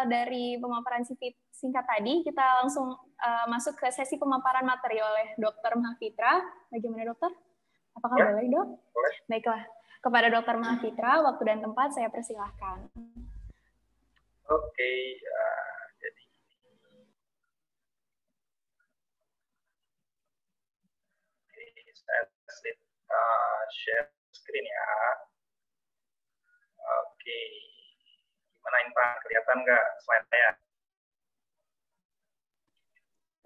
Dari pemaparan singkat tadi, kita langsung masuk ke sesi pemaparan materi oleh Dr. Mahafitra. Bagaimana dokter? Apakah boleh, Dok? Boleh. Baiklah. Kepada Dr. Mahafitra, waktu dan tempat saya persilahkan. Oke, jadi saya share screen ya. Oke, gimana ini Pak? Kelihatan nggak slide saya?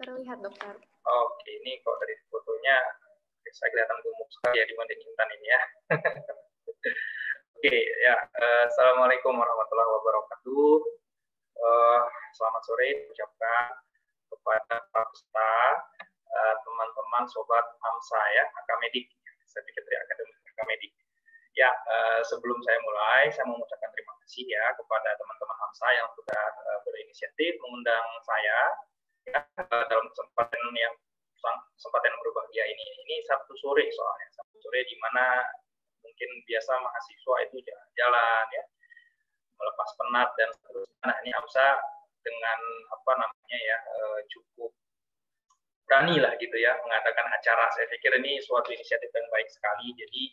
Terlihat, dokter. Oke, ini kok dari fotonya saya kelihatan gemuk sekali ya dibanding Intan ini ya. Oke, ya. Assalamualaikum warahmatullahi wabarakatuh. Selamat sore ucapkan kepada Pak Ustaz, teman-teman sobat AMSA ya, Akamedik. Saya pikir dari Akademi Akamedik. Ya, sebelum saya mulai, saya mau mengucapkan terima kasih ya kepada teman-teman AMSA yang sudah berinisiatif mengundang saya ya, dalam kesempatan yang berbahagia ini. Ini Sabtu sore soalnya, Sabtu sore di mana mungkin biasa mahasiswa itu jalan-jalan ya, melepas penat dan seterusnya. Nah, ini AMSA dengan apa namanya ya, cukup berani lah gitu ya mengadakan acara. Saya pikir ini suatu inisiatif yang baik sekali. Jadi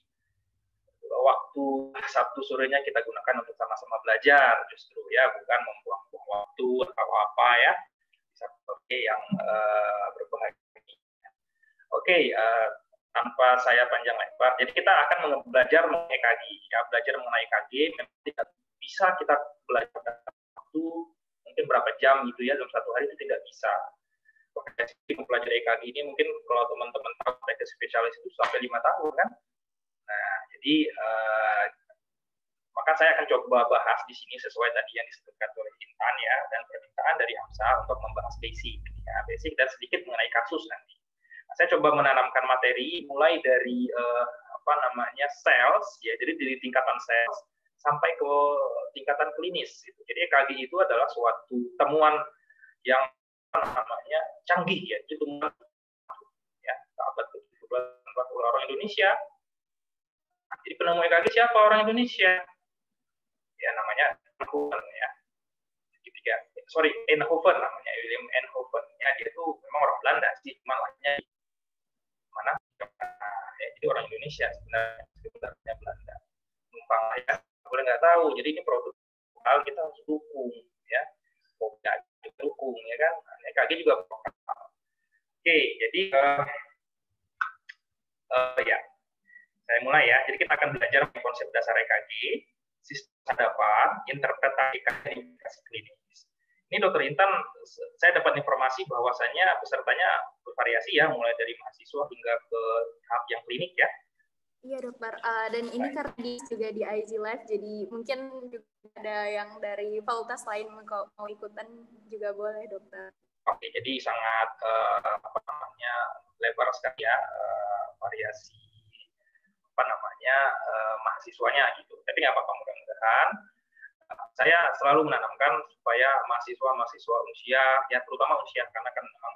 waktu Sabtu sorenya kita gunakan untuk sama-sama belajar justru ya, bukan membuang-buang waktu atau apa ya, bisa seperti yang berbahagia. Oke, tanpa saya panjang lebar, jadi kita akan belajar mengenai EKG ya, belajar mengenai EKG. Memang tidak bisa kita belajar waktu mungkin berapa jam gitu ya, dalam satu hari itu tidak bisa. Mempelajari EKG ini mungkin kalau teman-teman tahu mereka spesialis itu sampai 5 tahun kan. Nah, jadi maka saya akan coba bahas di sini sesuai tadi yang disebutkan oleh Intan ya, dan permintaan dari AMSA untuk membahas basic ya, basic dan sedikit mengenai kasus nanti. Nah, saya coba menanamkan materi mulai dari apa namanya sales ya, jadi dari tingkatan sales sampai ke tingkatan klinis gitu. Jadi EKG itu adalah suatu temuan yang namanya canggih ya, itu temuan ya, abad ke-17 orang Indonesia. Jadi penemu EKG siapa? Orang Indonesia. Ya namanya Eindhoven ya. Eindhoven namanya, William Eindhoven. Ya, dia itu memang orang Belanda sih, cuma lahirnya mana? Ya, jadi orang Indonesia sebenarnya Belanda. Numpang ya, boleh nggak tahu. Jadi ini produk kita harus dukung ya. Pokoknya dukung ya kan. EKG juga lokal. Oke, jadi ya. Saya mulai ya. Jadi kita akan belajar konsep dasar EKG, sistem sadapan, interpretasi EKG, dan indikasi klinis. Ini Dokter Intan, saya dapat informasi bahwasannya pesertanya bervariasi ya, mulai dari mahasiswa hingga ke tahap yang klinik ya. Iya dokter, dan ini karena juga di IZ Live, jadi mungkin juga ada yang dari fakultas lain mau ikutan juga boleh dokter. Oke, jadi sangat apa namanya lebar sekali ya variasi apa namanya mahasiswanya gitu. Tapi nggak apa-apa, mudah-mudahan saya selalu menanamkan supaya mahasiswa usia ya, terutama usia karena kan memang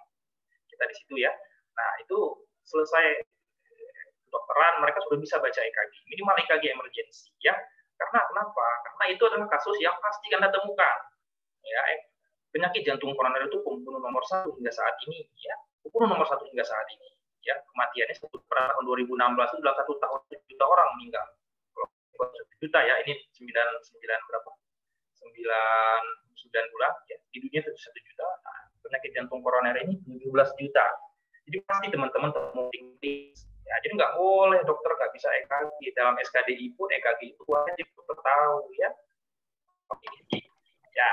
kita di situ ya. Nah itu selesai kedokteran mereka sudah bisa baca EKG, minimal EKG emergency ya. Karena kenapa? Karena itu adalah kasus yang pasti Anda temukan ya. Penyakit jantung koroner itu pembunuh nomor 1 hingga saat ini ya, pembunuh nomor 1 hingga saat ini ya. Kematiannya pada tahun 2016 itu dalam 1 tahun 1 juta orang meninggal. Kalau 1 juta ya, ini 9 berapa? 9 bulan ya, di dunia itu 1 juta. Nah, penyakit jantung koroner ini 17 juta. Jadi pasti teman-teman temu ya, jadi nggak boleh dokter nggak bisa EKG. Dalam SKDI pun EKG itu wajib dokter tahu ya. Oke, ya.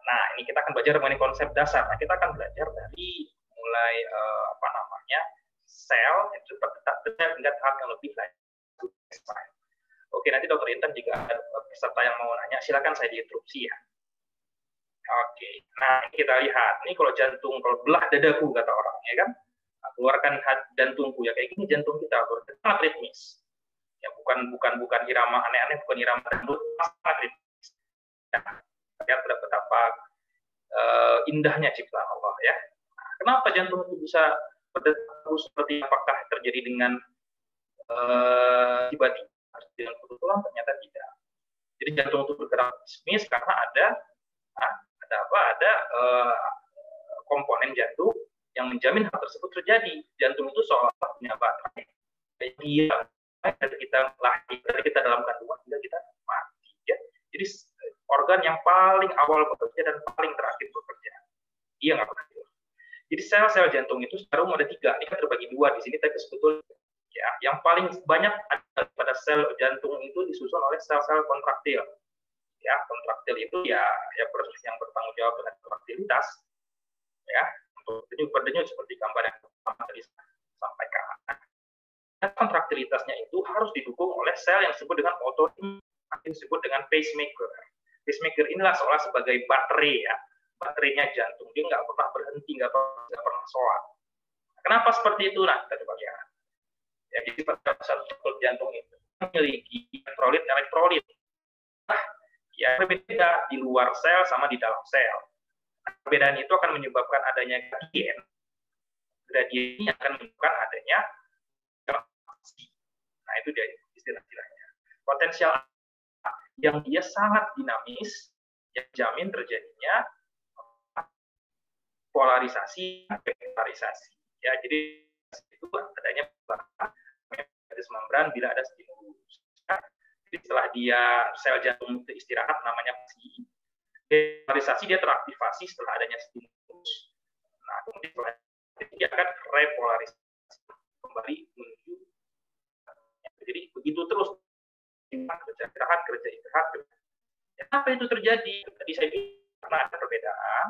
Nah, ini kita akan belajar mengenai konsep dasar. Nah, kita akan belajar dari mulai apa namanya sel itu tingkat tahap yang lebih lanjut. Oke, nanti Dokter Intan jika ada peserta yang mau nanya, silakan saya diinterupsi ya. Oke, nah ini kita lihat. Ini kalau jantung, kalau belah dadaku kata orang, ya kan? Nah, keluarkan jantungku ya, kayak gini jantung kita sangat ritmis. Ya, bukan irama aneh-aneh, bukan irama dangdut, sangat ritmis. Ya, lihat betapa indahnya ciptaan Allah ya. Nah, kenapa jantung itu bisa berdetak seperti apakah terjadi dengan tiba-tiba dengan kebetulan? Ternyata tidak. Jadi jantung itu bergerak ritmis karena ada ada komponen jantung yang menjamin hal tersebut terjadi. Jantung itu seolah punya baterai. Dia dari kita lahir, dari kita dalam kandungan hingga kita mati. Ya. Jadi organ yang paling awal bekerja dan paling terakhir bekerja. Dia nggak pernah tidur. Jadi sel-sel jantung itu secara umum ada 3. Ini kan terbagi 2 di sini, tapi sebetulnya ya, yang paling banyak pada sel jantung itu disusun oleh sel-sel kontraktil. Ya, kontraktil itu ya yang bertanggung jawab dengan kontraktilitas. Ya, untuk berdenyut seperti gambar yang pertama tadi sampaikan. Dan kontraktilitasnya itu harus didukung oleh sel yang disebut dengan otonim, yang disebut dengan pacemaker. Pacemaker inilah seolah sebagai baterai ya, baterainya jantung. Dia nggak pernah berhenti, nggak pernah sholat. Kenapa seperti itu? Nah, kita coba lihat. Ya, jadi pada sel jantung itu memiliki elektrolit. Nah, ya berbeda di luar sel sama di dalam sel. Perbedaan itu akan menyebabkan adanya gradien. Gradien ini akan menyebabkan adanya aksi. Nah, itu dia istilah-istilahnya. Potensial yang dia sangat dinamis, yang jamin terjadinya polarisasi, depolarisasi. Ya, jadi itu adanya membran bila ada stimulus. Jadi setelah dia sel jantung itu istirahat, namanya fasi. Depolarisasi dia teraktivasi setelah adanya stimulus. Nah, kemudian setelah itu dia akan repolarisasi kembali menuju. Jadi begitu terus kerja istirahat. Kenapa itu terjadi? Tadi saya bilang karena ada perbedaan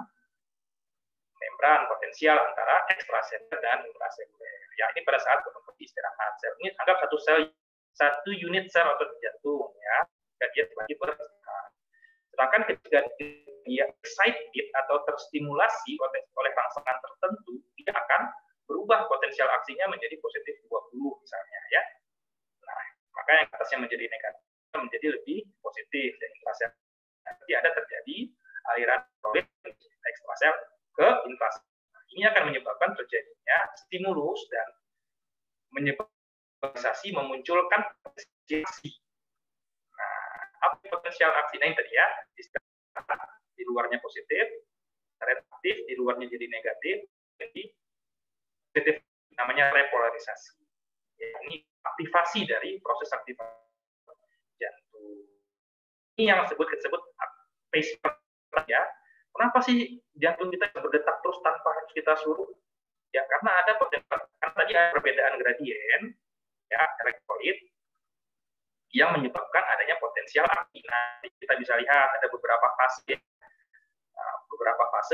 membran potensial antara ekstraseluler dan intraseluler. Ya, ini pada saat istirahat. Sel ini anggap satu unit sel otot jantung ya, dan dia lagi beristirahat. Sedangkan ketika dia excited atau terstimulasi oleh rangsangan tertentu, dia akan berubah potensial aksinya menjadi positif 20 misalnya ya. Nah, maka yang atasnya menjadi negatif menjadi lebih positif dan intrasel. Nanti ada terjadi aliran ekstrasel ke intrasel. Ini akan menyebabkan terjadinya stimulus dan menyebabkan memunculkan potensial aksi. Nah, apa potensial aksi? Nah, ini tadi ya, di luarnya positif, reaktif, di luarnya jadi negatif, jadi positif namanya repolarisasi. Ya, ini aktivasi dari proses aktivasi jantung. Ini yang disebut pacemaker ya. Kenapa sih jantung kita berdetak terus tanpa harus kita suruh? Ya karena ada potensial, kan tadi ada perbedaan gradien ya elektrolit yang menyebabkan adanya potensial aksi. Nah, kita bisa lihat ada beberapa fase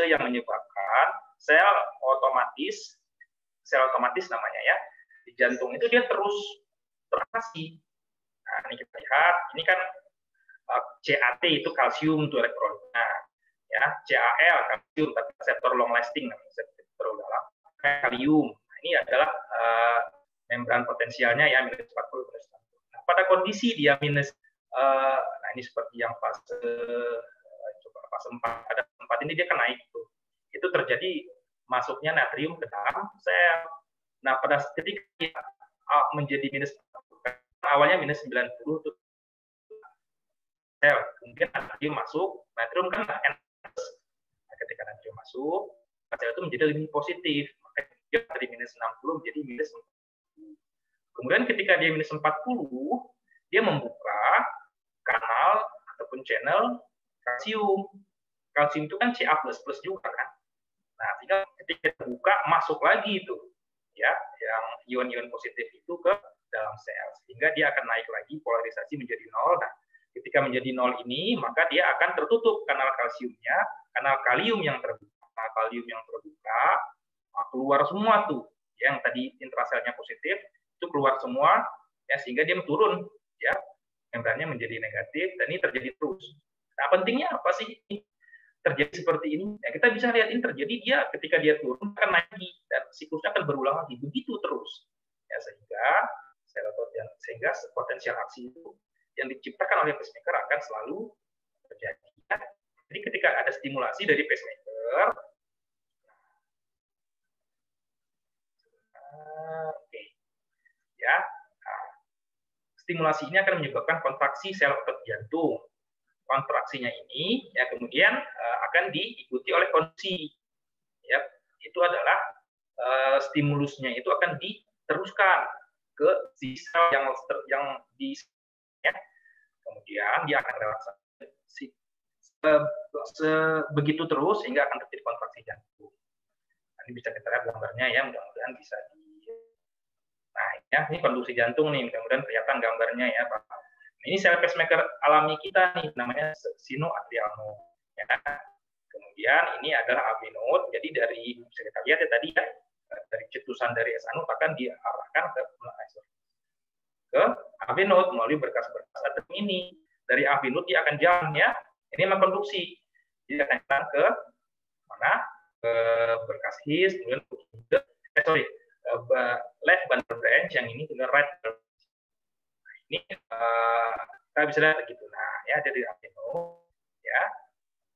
yang menyebabkan sel otomatis namanya ya di jantung itu dia terus teraksi. Nah, ini kita lihat, ini kan CAT itu kalsium itu elektronnya, ya CAL kalsium tapi reseptor long lasting, reseptor dalam kalium. Nah, ini adalah membran potensialnya ya minus 40 minus 60. Nah, pada kondisi dia minus, nah ini seperti yang fase 4 ada 4 ini dia kan naik tuh. Itu terjadi masuknya natrium ke dalam sel. Nah, pada ketika menjadi minus awalnya minus 90 tuh sel, kemudian natrium masuk, natrium kan nah, ketika natrium masuk, sel itu menjadi lebih positif, maka dia dari minus 60 menjadi minus 40. Kemudian ketika dia minus 40, dia membuka kanal ataupun channel kalsium. Kalsium itu kan Ca++ juga kan. Nah, sehingga ketika terbuka masuk lagi itu ya yang ion-ion positif itu ke dalam sel, sehingga dia akan naik lagi polarisasi menjadi 0. Nah, ketika menjadi 0 ini, maka dia akan tertutup kanal kalsiumnya, kanal kalium yang terbuka. Kanal kalium yang terbuka, keluar semua tuh, yang tadi intraselnya positif, itu keluar semua, ya sehingga dia turun, ya membrannya menjadi negatif, dan ini terjadi terus. Nah, pentingnya apa sih ini terjadi seperti ini? Ya, kita bisa lihat ini terjadi dia ketika dia turun akan naik lagi, dan siklusnya akan berulang lagi, begitu terus. Ya, sehingga potensial aksi itu yang diciptakan oleh pacemaker akan selalu terjadi. Jadi ketika ada stimulasi dari pacemaker, ya, stimulasi ini akan menyebabkan kontraksi sel otot jantung. kontraksinya ini, ya kemudian akan diikuti oleh konduksi. Ya, itu adalah stimulusnya itu akan diteruskan ke sel yang di ya. Kemudian dia akan relaksasi begitu terus sehingga akan terjadi kontraksi jantung. Ini bisa kita lihat gambarnya ya, mudah-mudahan bisa Nah, ya, ini konduksi jantung nih, mudah-mudahan kelihatan gambarnya ya, Pak. Ini sel pacemaker alami kita nih, namanya sinoatrial node. Ya. Kemudian ini adalah AV node, jadi dari bisa kita lihat ya tadi ya, dari cetusan dari SA node akan diarahkan ke AV node melalui berkas-berkas atrium ini. Dari AV node dia akan jalan ya, ini memang konduksi. Jadi akan jalan ke mana? Ke berkas His, kemudian left bundle branch, yang ini ke right. Nah, ini kita bisa lihat begitu. Nah, ya dari AV node ya,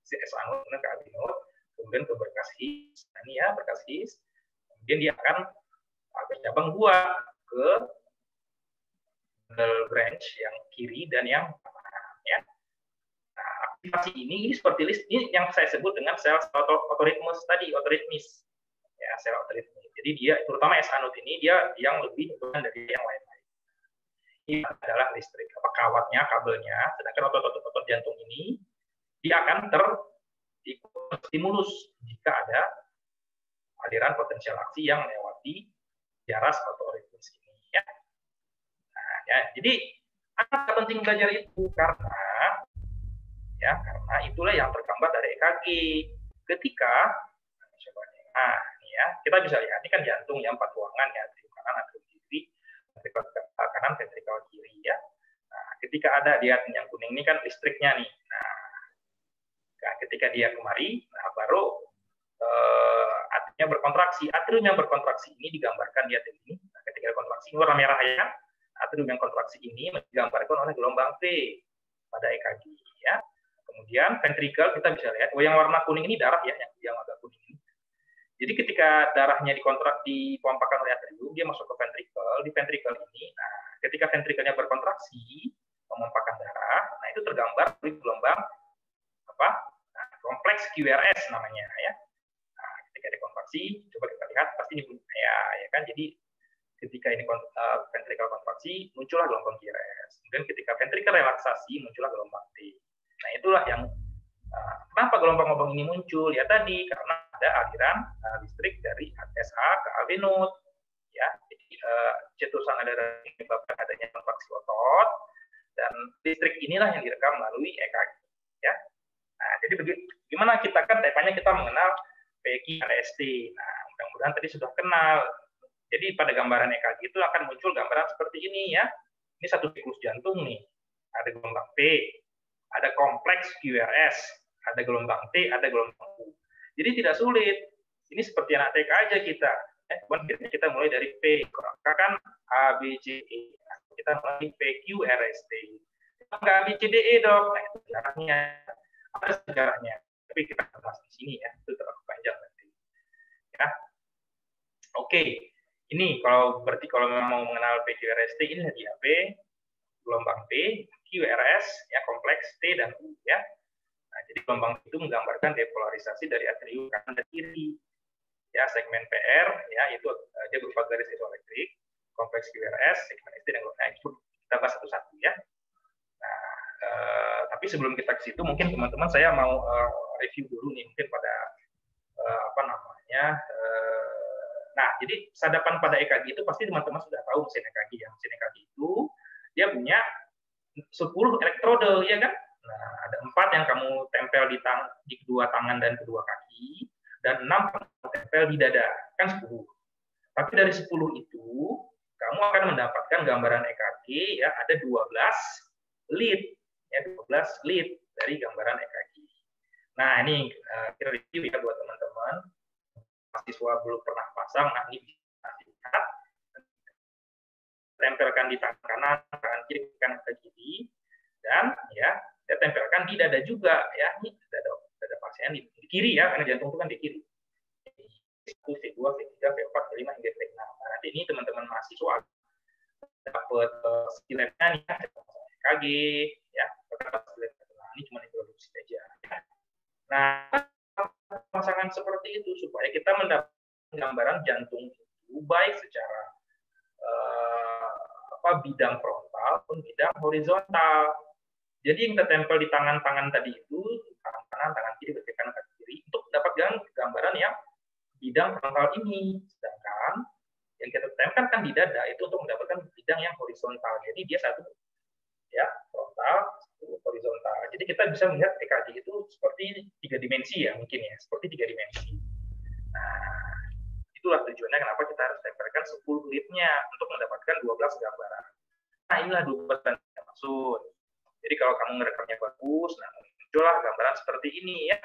si SA node ke AV node, kemudian ke berkas His. Nah, ini ya berkas His. Kemudian dia akan bercabang dua ke bundle branch yang kiri dan yang kanan ya. Nah, aktivasi ini seperti list ini yang saya sebut dengan sel otoritmus tadi, otoritmis. Ya, sel otoritmis. Jadi dia terutama SA node ini dia yang lebih dominan dari yang lain-lain. Ini adalah listrik, kawatnya, kabelnya, sedangkan otot jantung ini dia akan terstimulus jika ada aliran potensial aksi yang melewati jaras otoritmus ini ya. Nah, ya, jadi apa penting belajar itu karena itulah yang tergambar dari EKG. Ketika ya, kita bisa lihat ini kan jantung yang 4 ruangan ya, atrium kanan, atrium kiri, ventrikel kanan, ventrikel kiri ya. Nah, ketika ada dia yang kuning ini kan listriknya nih. Nah, ketika dia kemari, nah baru atriumnya berkontraksi. Atrium yang berkontraksi ini digambarkan di atrium ini. Nah, ketika kontraksi warna merah ya, atrium yang kontraksi ini digambarkan oleh gelombang P pada EKG ya. Kemudian ventrikel kita bisa lihat, yang warna kuning ini darah ya, yang agak kuning ini. Jadi ketika darahnya dipompakan oleh atrium, dia masuk ke ventrikel. Di ventrikel ini, nah, ketika ventrikelnya berkontraksi, memompakan darah, nah itu tergambar di gelombang apa? Nah, kompleks QRS namanya ya. Nah, ketika dikontraksi, coba kita lihat pasti ini ya kan. Jadi ketika ini ventrikel kontraksi, muncullah gelombang QRS. Kemudian ketika ventrikel relaksasi, muncullah gelombang T. Nah, itulah yang kenapa gelombang-gelombang ini muncul? Ya tadi karena ada aliran listrik dari SA ke AV node. Ya, jadi cetusan aliran ini menyebabkan adanya kontraksi otot dan listrik inilah yang direkam melalui EKG. Ya. Nah, jadi bagaimana kita kan temanya kita mengenal PQRST. Nah, mudah-mudahan tadi sudah kenal. Jadi pada gambaran EKG itu akan muncul gambaran seperti ini ya. Ini satu siklus jantung nih. Ada gelombang P, ada kompleks QRS, ada gelombang T, ada gelombang U. Jadi tidak sulit. Ini seperti anak TK aja kita. Kita mulai dari P, kan A, B, C, E. Kita mulai PQRST. Enggak A, B, C, D, E dok. Nah, itu sejarahnya. Ada sejarahnya. Tapi kita bahas di sini ya. Itu terlalu panjang nanti. Ya. Oke. Ini berarti kalau mau mengenal PQRST, ini dia P, gelombang P, QRS, ya kompleks T dan U ya. Nah, jadi gelombang itu menggambarkan depolarisasi dari atrium kanan dan kiri. Ya, segmen PR ya itu dia berupa garis isoelektrik, kompleks QRS, segmen ST dan gelombang. Nah, itu kita bahas satu-satu ya. Nah, tapi sebelum kita ke situ mungkin teman-teman saya mau review dulu nih mungkin pada nah, jadi sadapan pada EKG itu pasti teman-teman sudah tahu mesin EKG ya. Mesin EKG itu dia punya 10 elektrode ya kan. Nah, ada 4 yang kamu tempel di kedua tangan dan kedua kaki dan 6 kamu tempel di dada, kan 10. Tapi dari 10 itu kamu akan mendapatkan gambaran EKG ya ada 12 lead ya 12 lead dari gambaran EKG. Nah, ini kita review ya buat teman-teman mahasiswa belum pernah pasang. Nah, ini bisa dilihat tempelkan di tangan kanan, tangan kiri, kanan ke kiri, dan ya saya tempelkan di dada juga ya. Ini dada pasien di kiri ya, karena jantung itu kan di kiri. V1, V2, V3, V4, V5 hingga V6. Nah, nanti ini teman-teman mahasiswa dapat skillnya nih, EKG ya, ini cuma introduksi aja. Nah, pemasangan seperti itu supaya kita mendapatkan gambaran jantung itu baik secara bidang frontal maupun bidang horizontal. Jadi yang tertempel di tangan-tangan tadi itu, tangan kanan, tangan kiri, kaki kanan, kaki kiri, untuk mendapatkan gambaran yang bidang frontal ini. Sedangkan yang kita tempelkan kan di dada itu untuk mendapatkan bidang yang horizontal. Jadi dia satu ya frontal, satu horizontal. Jadi kita bisa melihat EKG itu seperti 3 dimensi ya mungkin ya, seperti 3 dimensi. Nah, itulah tujuannya kenapa kita harus tempelkan 10 lead-nya untuk mendapatkan 12 gambaran. Nah, inilah 12 yang maksud. Jadi kalau kamu ngerekamnya bagus, nah muncullah gambaran seperti ini ya.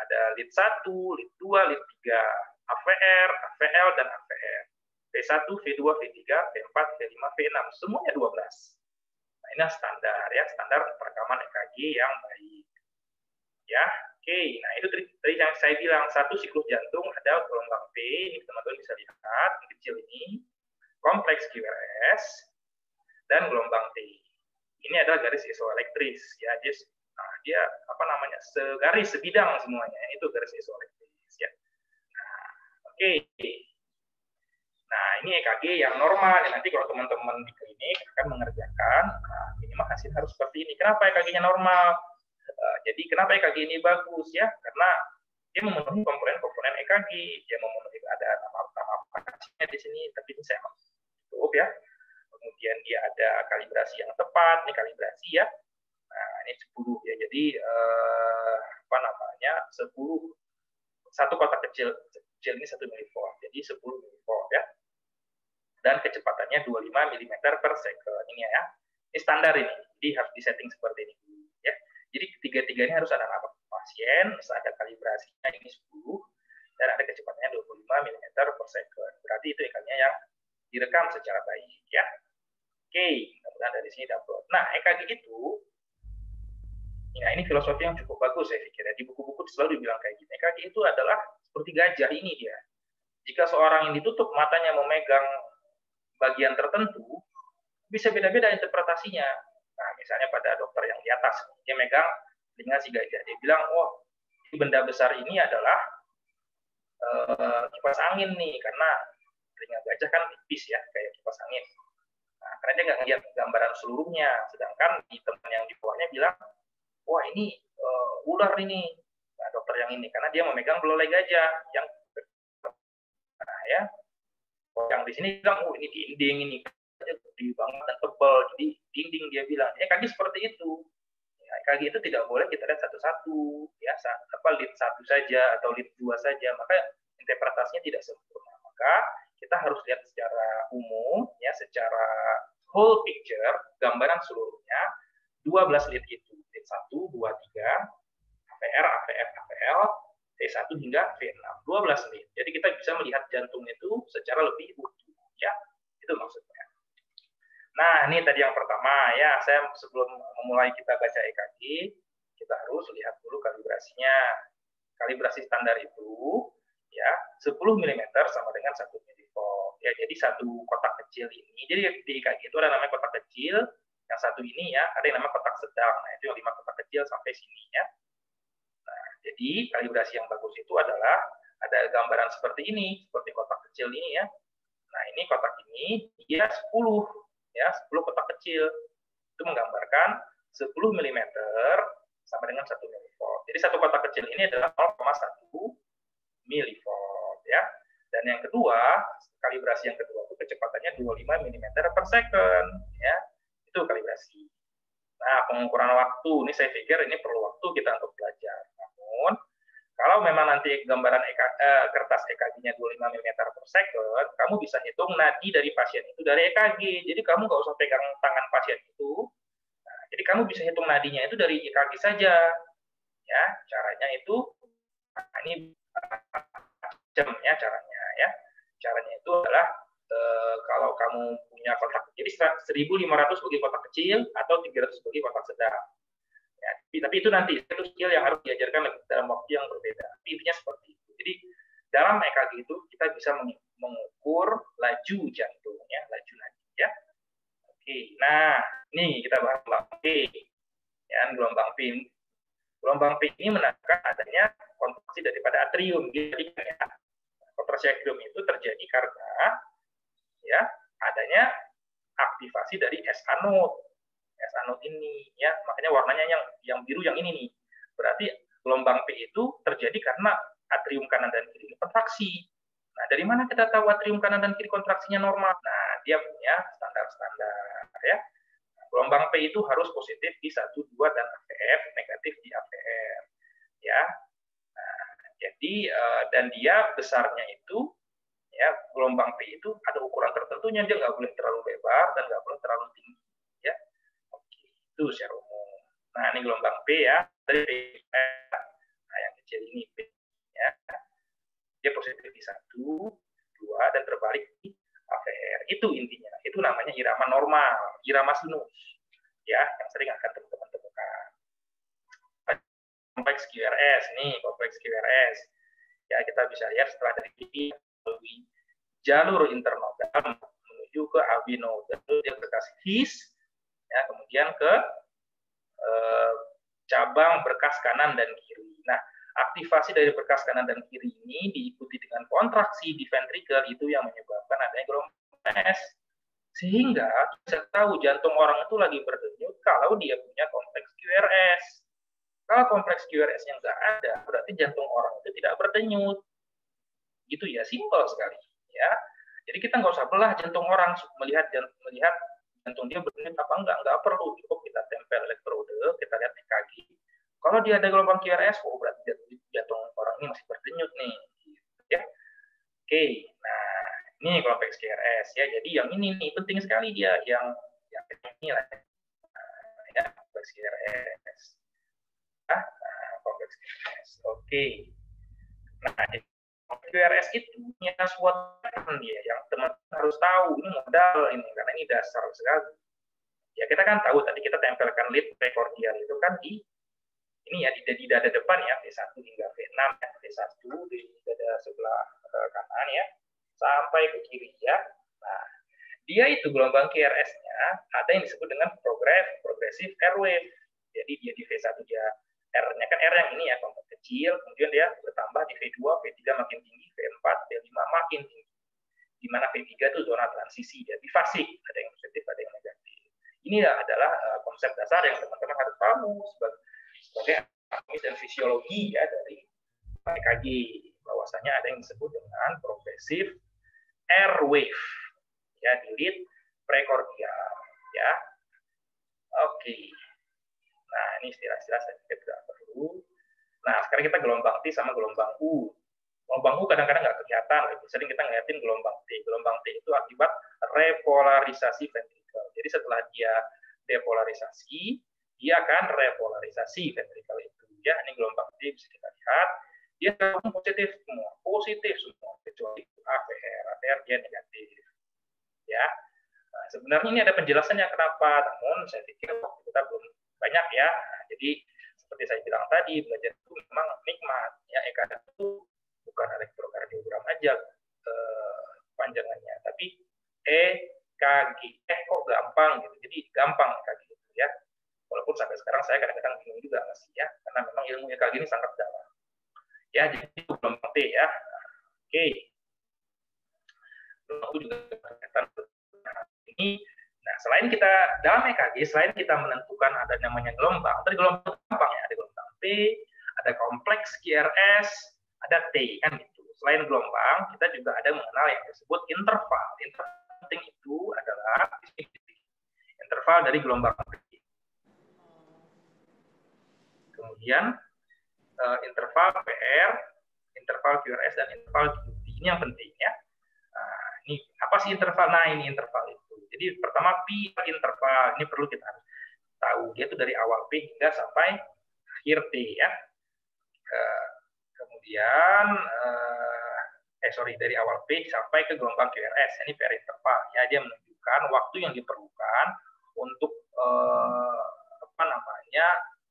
Ada lead 1, lead 2, lead 3, AVR, AVL, dan AVR. V1, V2, V3, V4, V5, V6, semuanya 12. Nah, ini standar ya, standar perekaman EKG yang baik. Ya, oke. Nah, itu tadi yang saya bilang, satu siklus jantung ada gelombang P, ini teman-teman bisa lihat, yang kecil ini, kompleks QRS, dan gelombang T. Ini adalah garis isoelektris ya, dia apa namanya, segaris, sebidang semuanya, itu garis isoelektris ya. Nah, oke. Nah, ini EKG yang normal. Nanti kalau teman-teman di klinik akan mengerjakan, nah, minimal hasil harus seperti ini. Kenapa EKG-nya normal? Jadi kenapa EKG ini bagus ya? Karena dia memenuhi komponen-komponen EKG. Dia memenuhi, ada nama aplikasinya di sini, tapi ini saya tutup ya. Kemudian dia ada kalibrasi yang tepat, ini kalibrasi ya. Nah, ini 10 ya. Jadi apa namanya? 10, satu kotak kecil ini 1 milivolt. Jadi 10 milivolt ya. Dan kecepatannya 25 mm per second ini ya. Ini standar ini. Jadi harus disetting seperti ini ya. Jadi ketiga-tiganya harus ada nama pasien, harus ada kalibrasinya ini 10 dan ada kecepatannya 25 mm per second. Berarti itu EKG-nya yang direkam secara baik ya. Oke, kemudian dari sini dapat. Nah, EKG itu nah ini filosofi yang cukup bagus saya pikir ya. Di buku-buku selalu dibilang kayak gini. EKG itu adalah seperti gajah ini dia. Jika seorang yang ditutup matanya memegang bagian tertentu, bisa beda-beda interpretasinya. Nah, misalnya pada dokter yang di atas, dia megang telinga si gajah. Dia bilang, oh, benda besar ini adalah kipas angin nih, karena telinga gajah kan tipis ya, kayak kipas angin. Nah, karena dia nggak ngeliat gambaran seluruhnya. Sedangkan di teman yang di bawahnya bilang, wah ini ular ini. Nah, dokter yang ini, karena dia memegang belolai gajah. Yang nah, ya, yang di sini bilang, oh ini dinding ini gede banget dan tebal, jadi dinding dia bilang. EKG seperti itu. Ya, EKG itu tidak boleh kita lihat satu-satu, ya, lead 1 saja atau lead 2 saja, maka interpretasinya tidak sempurna. Maka kita harus lihat secara umum, ya, secara whole picture, gambaran seluruhnya, 12 lead itu, lead 1, 2, 3, AVR, AVF, AVL, T1 hingga V6, 12 lead. Jadi kita bisa melihat jantung itu secara lebih utuh, ya, itu maksudnya. Nah, ini tadi yang pertama ya, saya sebelum memulai kita baca EKG, kita harus lihat dulu kalibrasinya. Kalibrasi standar itu ya 10 mm sama dengan 1 milivolt. Ya, jadi satu kotak kecil ini. Jadi di EKG itu ada namanya kotak kecil, yang satu ini ya, ada yang namanya kotak sedang. Nah, itu yang 5 kotak kecil sampai sini ya. Nah, jadi kalibrasi yang bagus itu adalah ada gambaran seperti ini, seperti kotak kecil ini ya. Nah, ini kotak ini dia 10 ya, 10 kotak kecil. Itu menggambarkan 10 mm sama dengan 1 milivolt. Jadi satu kotak kecil ini adalah 0,1 milivolt ya. Dan yang kedua, kalibrasi yang kedua itu kecepatannya 25 mm per second ya. Itu kalibrasi. Nah, pengukuran waktu ini saya pikir ini perlu waktu kita untuk belajar. Namun kalau memang nanti gambaran kertas EKG-nya 25 mm per second, kamu bisa hitung nadi dari pasien itu dari EKG. Jadi kamu nggak usah pegang tangan pasien itu. Nah, jadi kamu bisa hitung nadinya itu dari EKG saja. Ya, caranya itu, nah ini jamnya caranya ya. Caranya itu adalah kalau kamu punya kotak, jadi 1.500 bagi kotak kecil atau 300 bagi kotak sedang. Ya, tapi itu nanti itu skill yang harus diajarkan dalam waktu yang berbeda. Intinya seperti itu. Jadi dalam EKG itu kita bisa mengukur laju jantungnya, laju nadi ya. Oke, nah ini kita bahas gelombang P. Ya, gelombang P Gelombang P ini menandakan adanya kontraksi daripada atrium. Jadi ya, kontraksi atrium itu terjadi karena ya adanya aktivasi dari S anode. S anode ini ya, makanya warnanya yang biru yang ini nih. Berarti gelombang P itu terjadi karena atrium kanan dan kiri kontraksi. Nah, dari mana kita tahu atrium kanan dan kiri kontraksinya normal? Nah, dia punya standar-standar ya. Gelombang P itu harus positif di 1, 2 dan AVF, negatif di AVR. Ya. Nah, jadi dan dia besarnya itu ya, gelombang P itu ada ukuran tertentunya, dia nggak boleh terlalu lebar dan nggak boleh terlalu tinggi. Ya. Oke, itu secara umum. Nah, ini gelombang P ya. Nah, yang kecil ini P ya. Dia positif di 1, 2 dan terbalik di AVR. Itu intinya. Itu namanya irama normal, irama sinus. Ya, yang sering akan teman-teman temukan. Kompleks QRS nih, kompleks QRS. Ya, kita bisa lihat setelah dari ini melalui jalur internodal menuju ke abinodal, dia berkasih his, ya, kemudian ke cabang berkas kanan dan kiri. Nah, aktivasi dari berkas kanan dan kiri ini diikuti dengan kontraksi di ventrikel, itu yang menyebabkan adanya gelombang S. Sehingga bisa tahu jantung orang itu lagi berdenyut kalau dia punya kompleks QRS. Kalau kompleks QRS-nya nggak ada, berarti jantung orang itu tidak berdenyut. Gitu ya, simpel sekali. Ya, jadi kita nggak usah belah jantung orang melihat jantung dia berdenyut apa nggak perlu, cukup kita tempel elektrode, kita lihat EKG. Kalau dia ada gelombang QRS, oh berarti jantung orang ini masih berdenyut nih. Ya, oke. Nah, ini kompleks QRS ya. Jadi yang ini nih penting sekali dia, yang ini lah. Nah, ya, kompleks QRS. Nah, kompleks QRS. Oke. Nah, QRS itu punya suatu pattern dia yang teman-teman harus tahu. Ini modal ini karena ini dasar sekali. Ya, kita kan tahu tadi kita tempelkan lead precordial itu kan di ini ya di dada depan ya, V1 hingga V6 ya, V1 di dada sebelah kanan ya sampai ke kiri ya. Nah, dia itu gelombang QRS-nya ada yang disebut dengan progressive air wave. Jadi dia di V1 dia R-nya kan R yang ini ya, kompleks kecil, kemudian dia bertambah di V2, V3 makin tinggi, V4, V5 makin tinggi. Di mana V3 itu zona transisi, ya bifasik, ada yang positif, ada yang negatif. Ini adalah konsep dasar yang teman-teman harus tahu sebagai anatomis dan fisiologi ya dari EKG. Bahwasanya ada yang disebut dengan progressive air wave ya di lead precordial ya. Oke. Nah, ini istilah-istilah saya pikir tidak perlu. Nah, sekarang kita gelombang T sama gelombang U. Gelombang U kadang-kadang nggak kelihatan, lebih sering kita ngeliatin gelombang T. Gelombang T itu akibat repolarisasi ventrikel. Jadi setelah dia depolarisasi, dia akan repolarisasi ventrikel itu. Ya, ini gelombang T bisa kita lihat. Dia positif semua, kecuali AVR dia negatif. Ya, nah, sebenarnya ini ada penjelasannya kenapa, namun saya pikir waktu kita belum banyak ya. Nah, jadi seperti saya bilang tadi, belajar itu memang nikmat. Ya, EKG itu bukan elektrokardiogram aja panjangannya, tapi EKG. Kok gampang gitu. Jadi gampang EKG itu ya. Walaupun sampai sekarang saya kadang-kadang bingung juga masih ya, karena memang ilmu EKG ini sangat dalam. Ya, jadi itu gelombang T ya. Oke. Gelombang U juga berkaitan ini. Nah, selain kita dalam EKG, selain kita menentukan ada namanya gelombang, tadi gelombang gampang ya, ada gelombang P, ada kompleks QRS, ada T kan gitu. Selain gelombang, kita juga ada mengenal yang disebut interval. Interval penting itu adalah interval dari gelombang P. Kemudian interval PR, interval QRS dan interval QT. Ini yang penting ya. Nah, ini apa sih interval? Nah, ini interval itu. Jadi pertama P interval, ini perlu kita tahu, dia itu dari awal P hingga sampai akhir T ya. Kemudian dari awal P sampai ke gelombang QRS, ini PR interval ya, dia menunjukkan waktu yang diperlukan untuk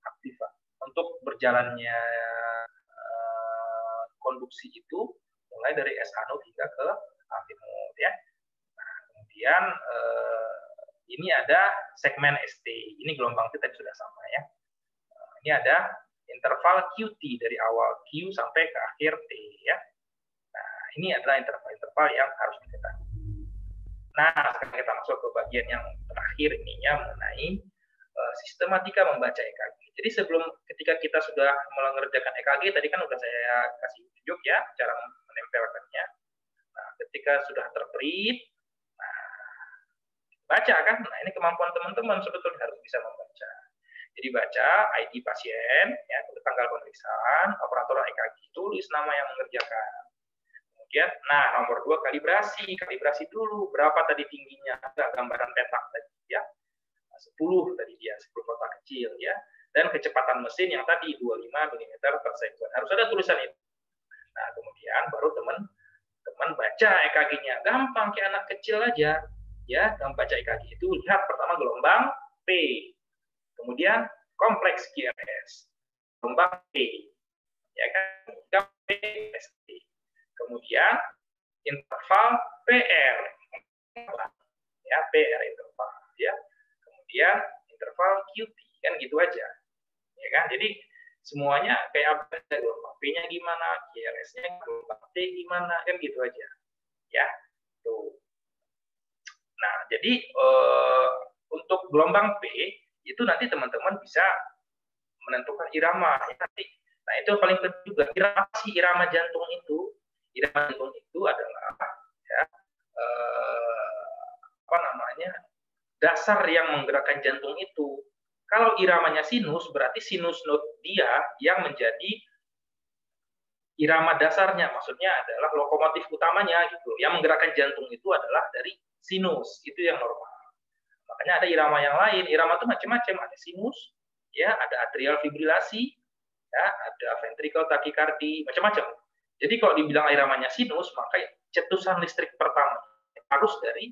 aktifan, untuk berjalannya konduksi itu mulai dari S anode hingga ke anode ya. Kemudian ini ada segmen ST. Ini gelombang kita sudah sama ya. Ini ada interval QT dari awal Q sampai ke akhir T ya. Nah, ini adalah interval-interval yang harus diketahui. Nah, sekarang kita masuk ke bagian yang terakhir ininya mengenai sistematika membaca EKG. Jadi sebelum ketika kita sudah mengerjakan EKG, tadi kan sudah saya kasih tunjuk ya cara menempelkannya. Nah, ketika sudah terprint, baca kan? Nah, ini kemampuan teman-teman sebetulnya harus bisa membaca. Jadi baca ID pasien, ya, tanggal pemeriksaan, operator EKG, tulis nama yang mengerjakan. Kemudian, nah nomor 2 kalibrasi dulu berapa tadi tingginya, ada gambaran petak tadi ya, 10 tadi dia, 10 kotak kecil ya, dan kecepatan mesin yang tadi 25 mm per second, harus ada tulisan itu. Nah kemudian baru teman-teman baca EKG-nya, gampang kayak anak kecil aja ya, dalam baca EKG itu lihat pertama gelombang P, kemudian kompleks QRS, gelombang P, ya kan, PST. Kemudian interval PR, ya PR interval, ya. Kemudian interval QT, kan gitu aja, ya kan. Jadi semuanya kayak apa, gelombang P-nya gimana, QRS-nya, gelombang T gimana, kan gitu aja, ya. Tuh. Nah, jadi untuk gelombang P itu nanti teman-teman bisa menentukan irama, ya, nanti. Nah, itu yang paling penting juga, irama jantung itu. Irama jantung itu adalah ya, apa namanya, dasar yang menggerakkan jantung itu. Kalau iramanya sinus, berarti sinus node dia yang menjadi irama dasarnya, maksudnya adalah lokomotif utamanya gitu. Yang menggerakkan jantung itu adalah dari sinus, itu yang normal. Makanya ada irama yang lain. Irama itu macam-macam, ada sinus, ya, ada atrial fibrilasi, ya, ada ventricle tachycardia, macam-macam. Jadi kalau dibilang iramanya sinus, maka cetusan listrik pertama harus dari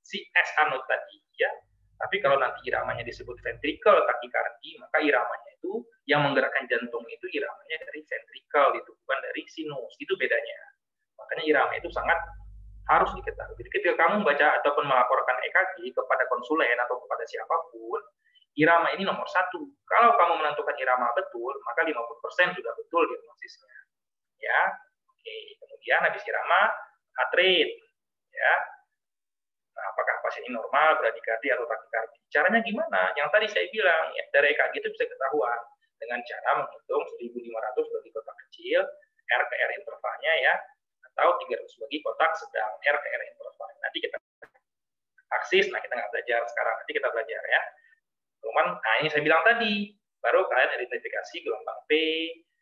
si S anode tadi, ya. Tapi kalau nanti iramanya disebut ventricle tachycardia, maka iramanya itu yang menggerakkan jantung itu iramanya dari ventricle, itu bukan dari sinus. Itu bedanya. Makanya irama itu sangat harus diketahui. Jadi ketika kamu baca ataupun melaporkan EKG kepada konsulen atau kepada siapapun, irama ini nomor 1. Kalau kamu menentukan irama betul, maka 50% sudah betul diagnosisnya. Ya, oke. Kemudian habis irama, heart rate, ya. Nah, apakah pasien ini normal, bradikardi atau takikardi? Caranya gimana? Yang tadi saya bilang, ya, dari EKG itu bisa ketahuan dengan cara menghitung 1.500 bagi kotak kecil, R ke R intervalnya ya, atau 300 bagi kotak sedang, R ke R interval. Nanti kita aksis, nah kita nggak belajar sekarang, nanti kita belajar ya. Cuman, nah ini saya bilang tadi, baru kalian identifikasi gelombang P,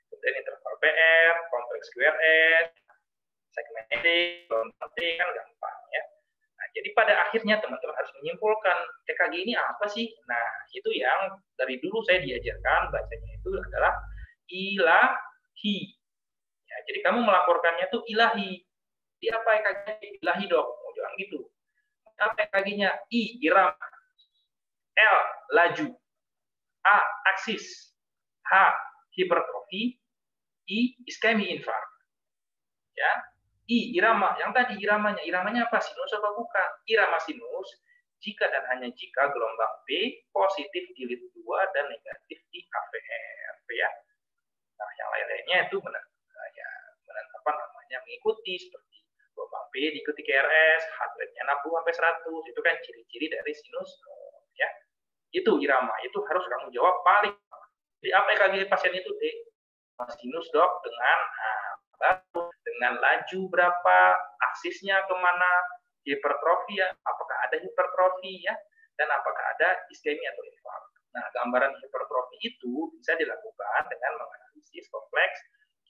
kemudian interval PR, kompleks QRS, segmen ED, gelombang T, kan gampang ya. Nah, jadi pada akhirnya teman-teman harus menyimpulkan EKG ini apa sih? Nah, itu yang dari dulu saya diajarkan, bacanya itu adalah ilahi. Ya, jadi kamu melaporkannya itu ilahi. Di apa EKG? Ilahi dok. Oh, jangan gitu. Apa EKG-nya? I, irama. L, laju. A, aksis. H, hipertrofi. I, iskemi infark. Ya, I, irama. Yang tadi iramanya apa? Sinus apa bukan? Irama sinus jika dan hanya jika gelombang P positif di lead 2 dan negatif di KVR, ya. Nah, yang lain-lainnya itu mengikuti seperti gelombang P diikuti KRS, heart rate-nya 60 sampai 100, itu kan ciri-ciri dari sinus, ya. Itu irama, itu harus kamu jawab paling. Jadi apa EKG pasien itu, sinus dok, dengan laju berapa, aksisnya kemana, hipertrofi ya, apakah ada hipertrofi ya, dan apakah ada iskemi atau infark. Nah, gambaran hipertrofi itu bisa dilakukan dengan menganalisis kompleks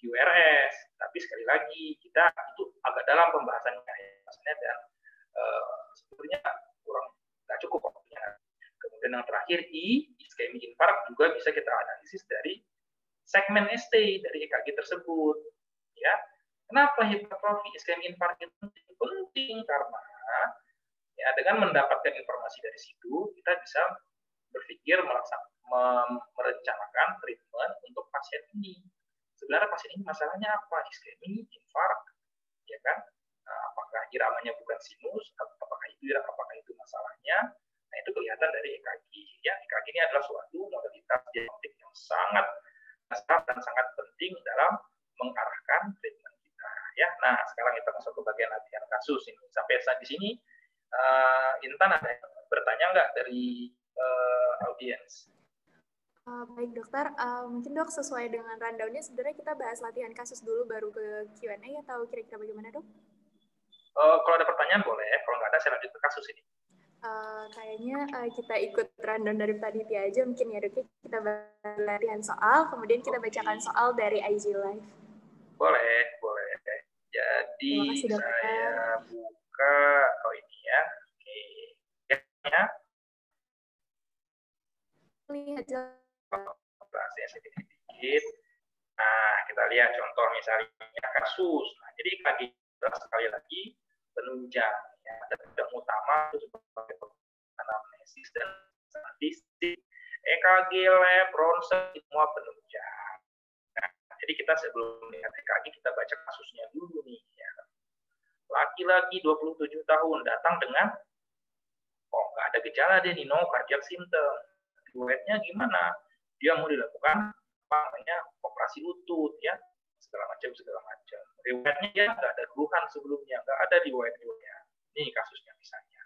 QRS. Tapi sekali lagi kita itu agak dalam pembahasannya ya, dan sebetulnya kurang nggak cukup waktunya. Kemudian yang terakhir iskemi infark juga bisa kita analisis dari segmen ST dari EKG tersebut. Ya, kenapa hipertrofi iskemi infark itu penting? Karena ya dengan mendapatkan informasi dari situ kita bisa berpikir merencanakan treatment untuk pasien ini. Sebenarnya pasien ini masalahnya apa? Iskemi, infark, ya kan? Nah, apakah iramanya bukan sinus? Apakah itu masalahnya? Nah, itu kelihatan dari EKG. Ya, EKG ini adalah suatu modalitas diagnostik yang sangat dasar dan sangat penting dalam mengarahkan treatment kita. Ya, nah sekarang kita masuk ke bagian latihan kasus ini. Sampai saat di sini, Intan ada yang bertanya nggak dari audiens? Baik dokter, mungkin dok sesuai dengan rundown-nya sebenarnya kita bahas latihan kasus dulu baru ke Q&A atau kira-kira bagaimana dok? Kalau ada pertanyaan boleh, kalau nggak ada saya lanjut ke kasus ini. Kayaknya kita ikut rundown dari panitia aja mungkin ya dok, kita bahas latihan soal, kemudian kita bacakan soal dari IG Live. Boleh, boleh. Jadi kasih, saya buka ini ya. Oke. Ya. Lihat bahasanya sedikit. Nah, kita lihat contoh misalnya kasus. Nah, jadi EKG sekali lagi penunjang ya. Dan yang utama itu sebagai anamnesis dan statistik. EKG, lab, ronsen semua penunjang. Nah, jadi kita sebelum lihat EKG kita baca kasusnya dulu nih ya. Laki-laki 27 tahun datang dengan nggak ada gejala dia nih, no cardiac symptom. Riwayatnya gimana? Dia mau dilakukan operasi lutut ya, segala macam. Riwayatnya dia nggak ada keluhan sebelumnya, nggak ada riwayat-riwayat. Ini kasusnya misalnya.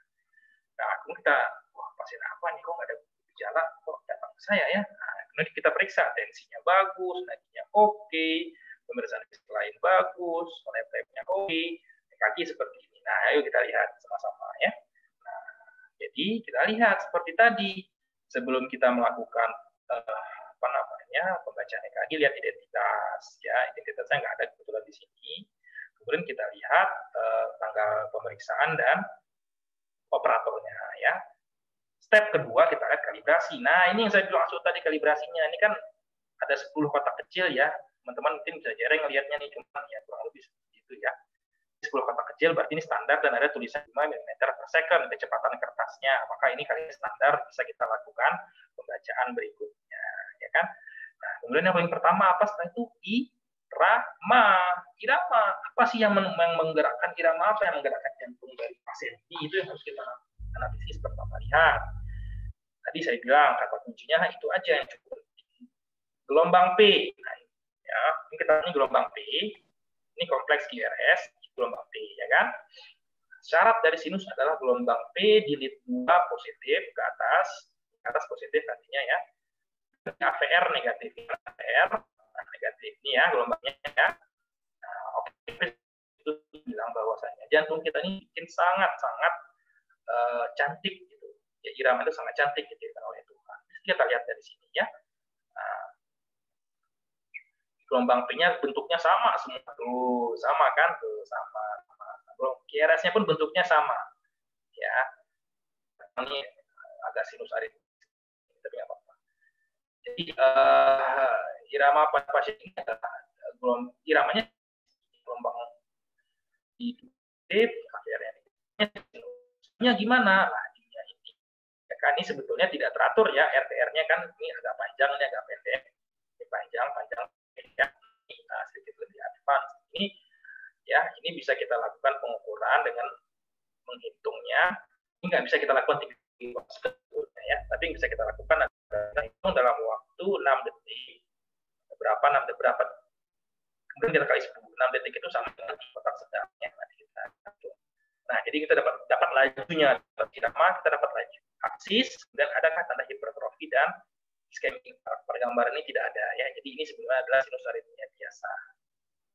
Nah, kita, pasien apa nih kok nggak ada gejala, kok datang ke saya ya? Nah, kemudian kita periksa, tensinya bagus, nadinya oke, pemeriksaan lain bagus, lab-labnya oke, EKG seperti ini. Nah, ayo kita lihat sama-sama ya. Nah, jadi kita lihat seperti tadi, sebelum kita melakukan pembacaan EKG, lihat identitas ya, identitasnya nggak ada kebetulan di sini. Kemudian kita lihat tanggal pemeriksaan dan operatornya ya. Step kedua kita lihat kalibrasi. Nah, ini yang saya bilang tadi kalibrasinya. Ini kan ada 10 kotak kecil ya. Teman-teman mungkin bisa jarang ngelihatnya nih, cuma ya kurang lebih seperti itu ya. 10 kotak kecil berarti ini standar dan ada tulisan 5 mm per second kecepatan kertasnya. Maka ini kali ini standar, bisa kita lakukan pembacaan berikutnya ya kan. Nah, kemudian yang paling pertama apa setelah itu? Irama. Apa sih yang menggerakkan irama? Apa yang menggerakkan jantung dari pasien ini? Itu yang harus kita analisis pertama. Lihat. Tadi saya bilang kata kuncinya itu aja yang cukup. Gelombang P. Nah, ya, ini kita ini gelombang P. Ini kompleks QRS, gelombang P, ya kan? Syarat dari sinus adalah gelombang P dilit 2 positif ke atas positif artinya ya. AVR negatif, AVR negatif ini ya gelombangnya ya. Nah, oke, itu bilang bahwasanya jantung kita ini bikin sangat-sangat cantik gitu. Ya, irama itu sangat cantik diciptakan oleh Tuhan. Kita lihat dari sini ya. Nah, gelombang P-nya bentuknya sama semua tuh, sama kan tuh, sama. QRS-nya pun bentuknya sama. Ya. Ini agak sinus aritmia tapi nggak apa-apa. Jadi irama pada pasien ini adalah iramanya gelombang hidup, AVR-nya gimana? Nah, ini ya kan ini sebetulnya tidak teratur ya, RTR-nya kan ini agak panjang, ini agak pendek, ini panjang ya, ini sedikit lebih advance. Ini ya, ini bisa kita lakukan pengukuran dengan menghitungnya. Ini nggak bisa kita lakukan ya, tapi bisa kita lakukan hitung dalam waktu 6 detik. Berapa? Kemudian kita kali 10. 6 detik itu sama dengan kotak sedangnya. Nah, jadi kita dapat lajunya. Irama kita dapat laju aksis, dan adakah tanda hipertrofi dan iskemik. Pada gambar ini tidak ada ya. Jadi ini sebenarnya adalah sinus aritmia biasa.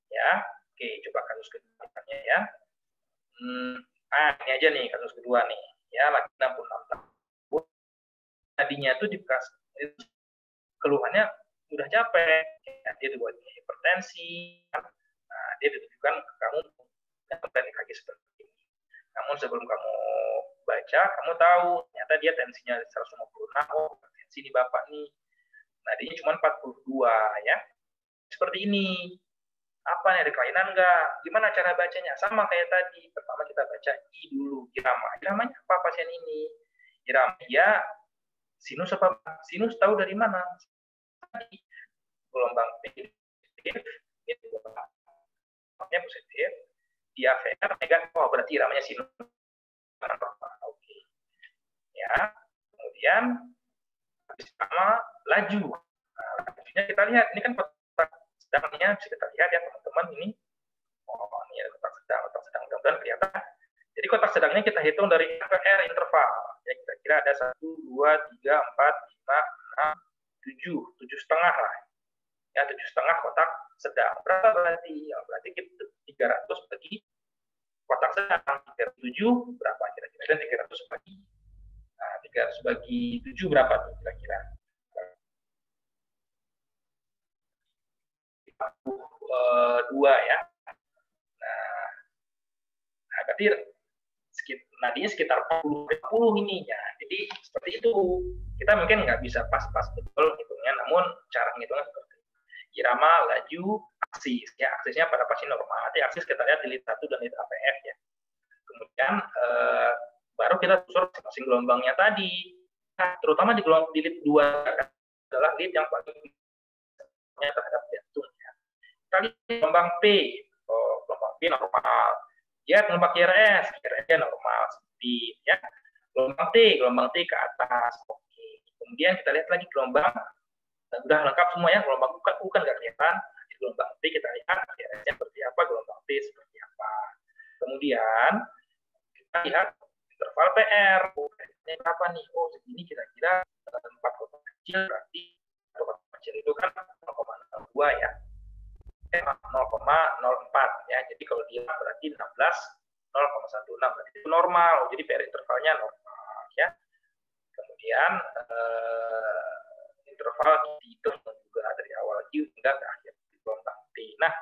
Ya, oke, coba kasus kedua ya. Ini aja nih kasus kedua nih. Ya, laki 66 tahun. Tadinya itu di bekas keluhannya udah capek, ya, dia dibuat hipertensi, nah, dia ditujukan ke kamu dan EKG seperti ini. Namun sebelum kamu baca, kamu tahu ternyata dia tensinya 156, oh tensi di bapak nih. Nah, dia cuma 42 ya. Seperti ini. Apa nih, ada kelainan nggak? Gimana cara bacanya? Sama kayak tadi. Pertama kita baca I dulu, irama. Iramanya apa pasien ini? Irama dia sinus apa? Sinus tahu dari mana? Gelombang positif, ini gelombangnya positif. Di AVR negatif, oh berarti iramanya sinus. Oke. Ya, kemudian habis sama laju. Nah, laju Ya, kita lihat ini kan kotak sedangnya bisa kita lihat ya teman-teman ini. Oh, ini ada kotak sedang, mudah-mudahan kelihatan. Jadi kotak sedangnya kita hitung dari R ke R interval. Ya, kira-kira ada 1, 2, 3, 4, 5, 6, 7, 7,5 lah. Ya, 7,5 kotak sedang. Berapa berarti? Ya, berarti kita 300 bagi kotak sedang. 307 berapa kira-kira? Dan 300 bagi 300 bagi 7 berapa tuh kira-kira? 2 ya. Nah, berarti nadinya sekitar 40 ini ya. Jadi seperti itu. Kita mungkin nggak bisa pas-pas betul hitungnya, namun cara ngitungnya seperti itu. Irama, laju, aksis. Ya, aksisnya pada pasien normal. Nanti aksis kita lihat di lead 1 dan lead APF ya. Kemudian baru kita susur masing-masing gelombangnya tadi. Nah, terutama di lead 2 adalah lead yang paling terhadap jantung ya. Kita lihat gelombang P. Gelombang P normal. Ya, gelombang QRS normal, speed ya. Gelombang T ke atas. Oke. Kemudian kita lihat lagi gelombang, udah lengkap semua ya. Gelombang U kan nggak kelihatan. Di gelombang T kita lihat QRS-nya seperti apa, gelombang T seperti apa. Kemudian kita lihat interval PR. Ini berapa nih? Oh, segini kira-kira 4 kotak kecil, berarti kotak kecil itu kan 0,02 ya. 0,04 ya. Jadi kalau dia berarti 16 0,16 berarti itu normal. Jadi PR intervalnya normal ya. Kemudian interval dihitung juga dari awal Q hingga ke akhir gelombang T. Nah,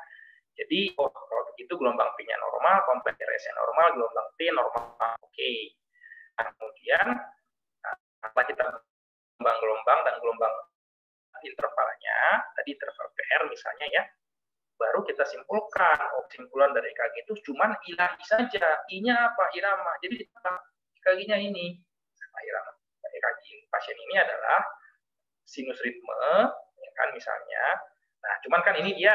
jadi kalau begitu gelombang P-nya normal, kompleks RS-nya normal, gelombang T normal. Oke. Nah, kemudian apa kita gelombang dan gelombang intervalnya, tadi interval PR misalnya ya. Baru kita simpulkan, simpulan dari EKG itu cuman ilahi saja. I-nya apa? Irama. Jadi EKG-nya ini. Nah, irama EKG pasien ini adalah sinus ritme, ya kan misalnya. Nah, cuman kan ini dia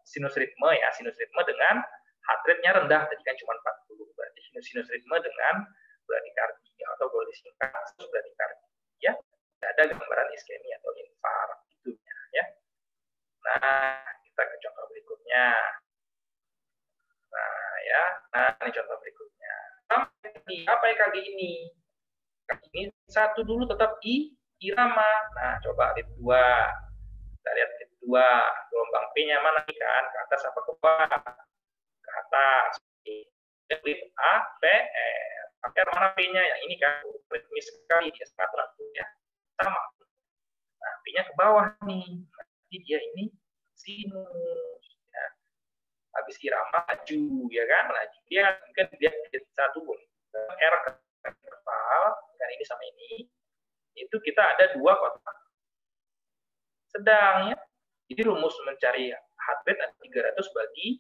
sinus ritme ya, sinus ritme dengan heart rate-nya rendah, tadi kan cuma 40. Berarti sinus ritme dengan bradikardia atau boleh disingkat bradikardia. Ya, tidak ada gambaran iskemi atau infark itu ya. Nah, kita ke contoh berikutnya. Nah, ya. Nah, ini contoh berikutnya. Apa EKG ini? Ini 1 dulu tetap irama. Nah, coba lead 2. Kita lihat lead 2. Gelombang P-nya mana nih kan? Ke atas apa ke bawah? Ke atas. Lead A, P, R. Pakai mana P-nya? Yang ini kan. Ritmis sekali. Dia 100 ya. Sama. Nah, P-nya ke bawah nih. Nanti dia ini sinus ya. Habis irama laju ya kan, laju dia mungkin dia satu pun R ke interval dengan ini sama ini itu kita ada 2 kotak sedang ya. Jadi rumus mencari heart rate ada 300 bagi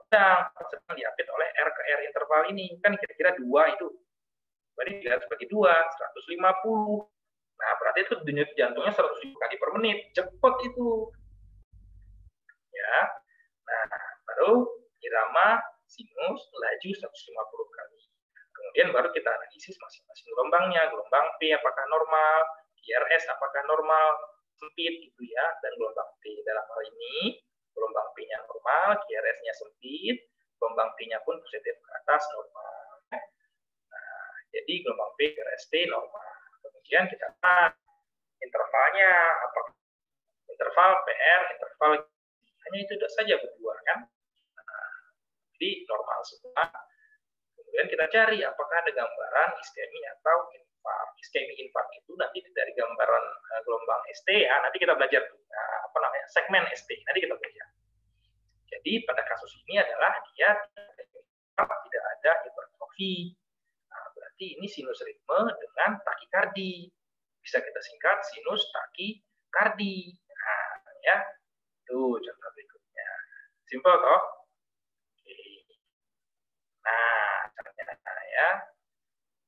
sedang diapit oleh R ke R interval ini kan kira-kira 2 itu berarti 300 bagi 2 150. Nah, berarti itu denyut jantungnya 100.000 kali per menit, cepat itu. Ya. Nah, baru irama sinus laju 150 kali. Kemudian baru kita analisis masing-masing gelombangnya. Gelombang P apakah normal, QRS apakah normal, sempit gitu ya, dan gelombang T. Dalam hal ini gelombang P-nya normal, QRS-nya sempit, gelombang T-nya pun positif ke atas normal. Nah, jadi gelombang P, QRS, T normal. Kemudian kita lihat intervalnya apakah interval PR, interval hanya itu saja berdua kan. Nah, jadi normal semua. Kemudian kita cari apakah ada gambaran iskemi atau infark. Iskemi infark itu nanti dari gambaran gelombang ST ya. Nanti kita belajar apa namanya segmen ST. Nanti kita belajar. Jadi pada kasus ini adalah dia tidak ada hipertrofi. Nah, berarti ini sinus ritme dengan takikardi. Bisa kita singkat sinus takikardi. Nah, ya. Tuh contoh berikutnya. Simpel toh? Oke. Nah, caranya ya.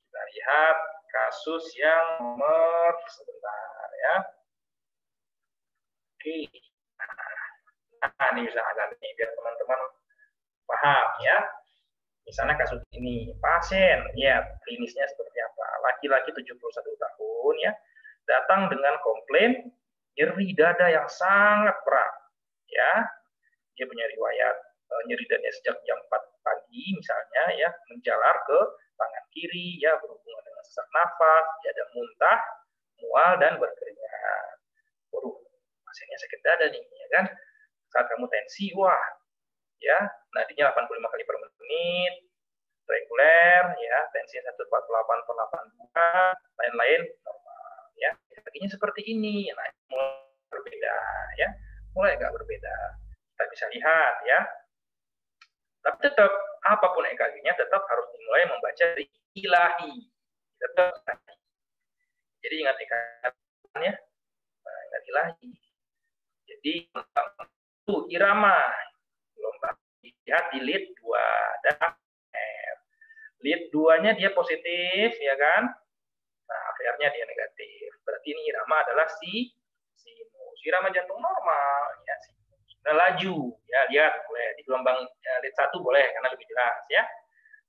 Kita lihat kasus yang nomor sebentar ya. Oke. Nah, ini bisa agak nih biar teman-teman paham ya. Misalnya kasus ini, pasien ya klinisnya seperti apa? Laki-laki 71 tahun ya, datang dengan komplain nyeri dada yang sangat berat, ya. Dia punya riwayat nyeri dada sejak jam 4 pagi misalnya, ya, menjalar ke tangan kiri, ya, berhubungan dengan sesak nafas, dia ada muntah, mual dan berkeringat. Waduh, pasiennya sakit dada nih, ya kan? Saat kamu tensi, wah, ya, nadinya 85 kali per menit, reguler, ya, tensi 148/82, lain-lain normal, ya. Kakinya seperti ini, nah, mulai berbeda, ya, mulai agak berbeda. Kita bisa lihat, ya. Tapi tetap apapun EKG-nya tetap harus dimulai membaca dari ilahi, tetap. Jadi ingat EKG-nya, nah, ingat ilahi. Jadi irama, gelombang lihat di lead 2 dan F. Lead 2-nya dia positif, ya kan? Nah, AVR-nya dia negatif. Berarti ini irama adalah sinus. Irama jantung normal, ya, sinus. Nah, laju, ya, lihat boleh di gelombang lead 1 boleh karena lebih jelas, ya.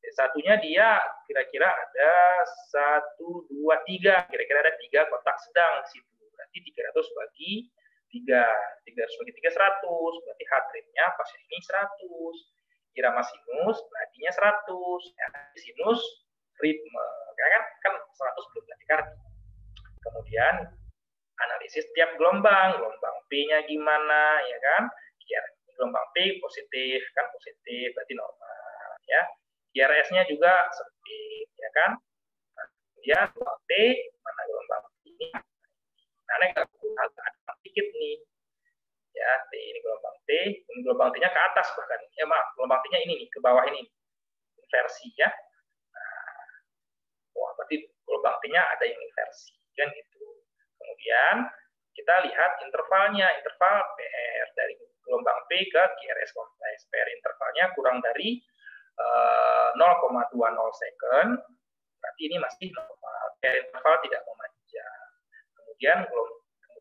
Lead 1-nya dia kira-kira ada 1, 2, 3. Kira-kira ada 3 kotak sedang di situ. Berarti 300 bagi 300 bagi 3, 100. Berarti heart rate-nya pasien ini 100. Irama sinus, nadinya 100. Ya, sinus ritme, kan 100 belum takikardi. Kemudian analisis tiap gelombang P-nya gimana, ya kan? Gelombang P positif, kan positif, berarti normal, ya. QRS-nya juga sempit, ya kan? Kemudian gelombang T, mana gelombang T ini? Nah, ini agak sedikit nih, ya. T ini gelombang T, ini gelombang T-nya ke atas bahkan, ya, maaf, gelombang T-nya ini nih, ke bawah ini, inversi, ya. Nah, wah, berarti gelombang T-nya ada yang inversi, kan gitu. Kemudian kita lihat intervalnya, interval PR dari gelombang P ke QRS kompleks. PR intervalnya kurang dari 0,20 second, berarti ini masih normal. PR interval tidak memanjang. Kemudian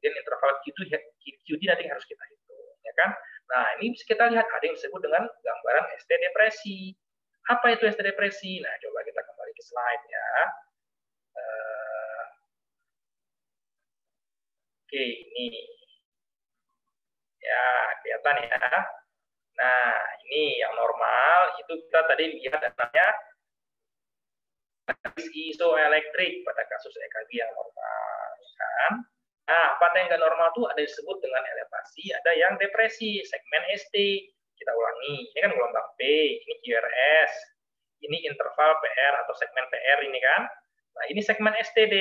interval QT nanti harus kita hitung, ya kan? Nah, ini bisa kita lihat ada yang disebut dengan gambaran ST depresi. Apa itu ST depresi? Nah, coba kita kembali ke slide, ya. Oke, ini. Ya, kelihatan ya. Nah, ini yang normal, itu kita tadi lihat namanya isoelektrik pada kasus EKG yang normal, kan? Nah, pada yang nggak normal itu ada disebut dengan elevasi, ada yang depresi, segmen ST. Kita ulangi, ini kan gelombang P, ini QRS, ini interval PR atau segmen PR ini kan. Nah, ini segmen STD.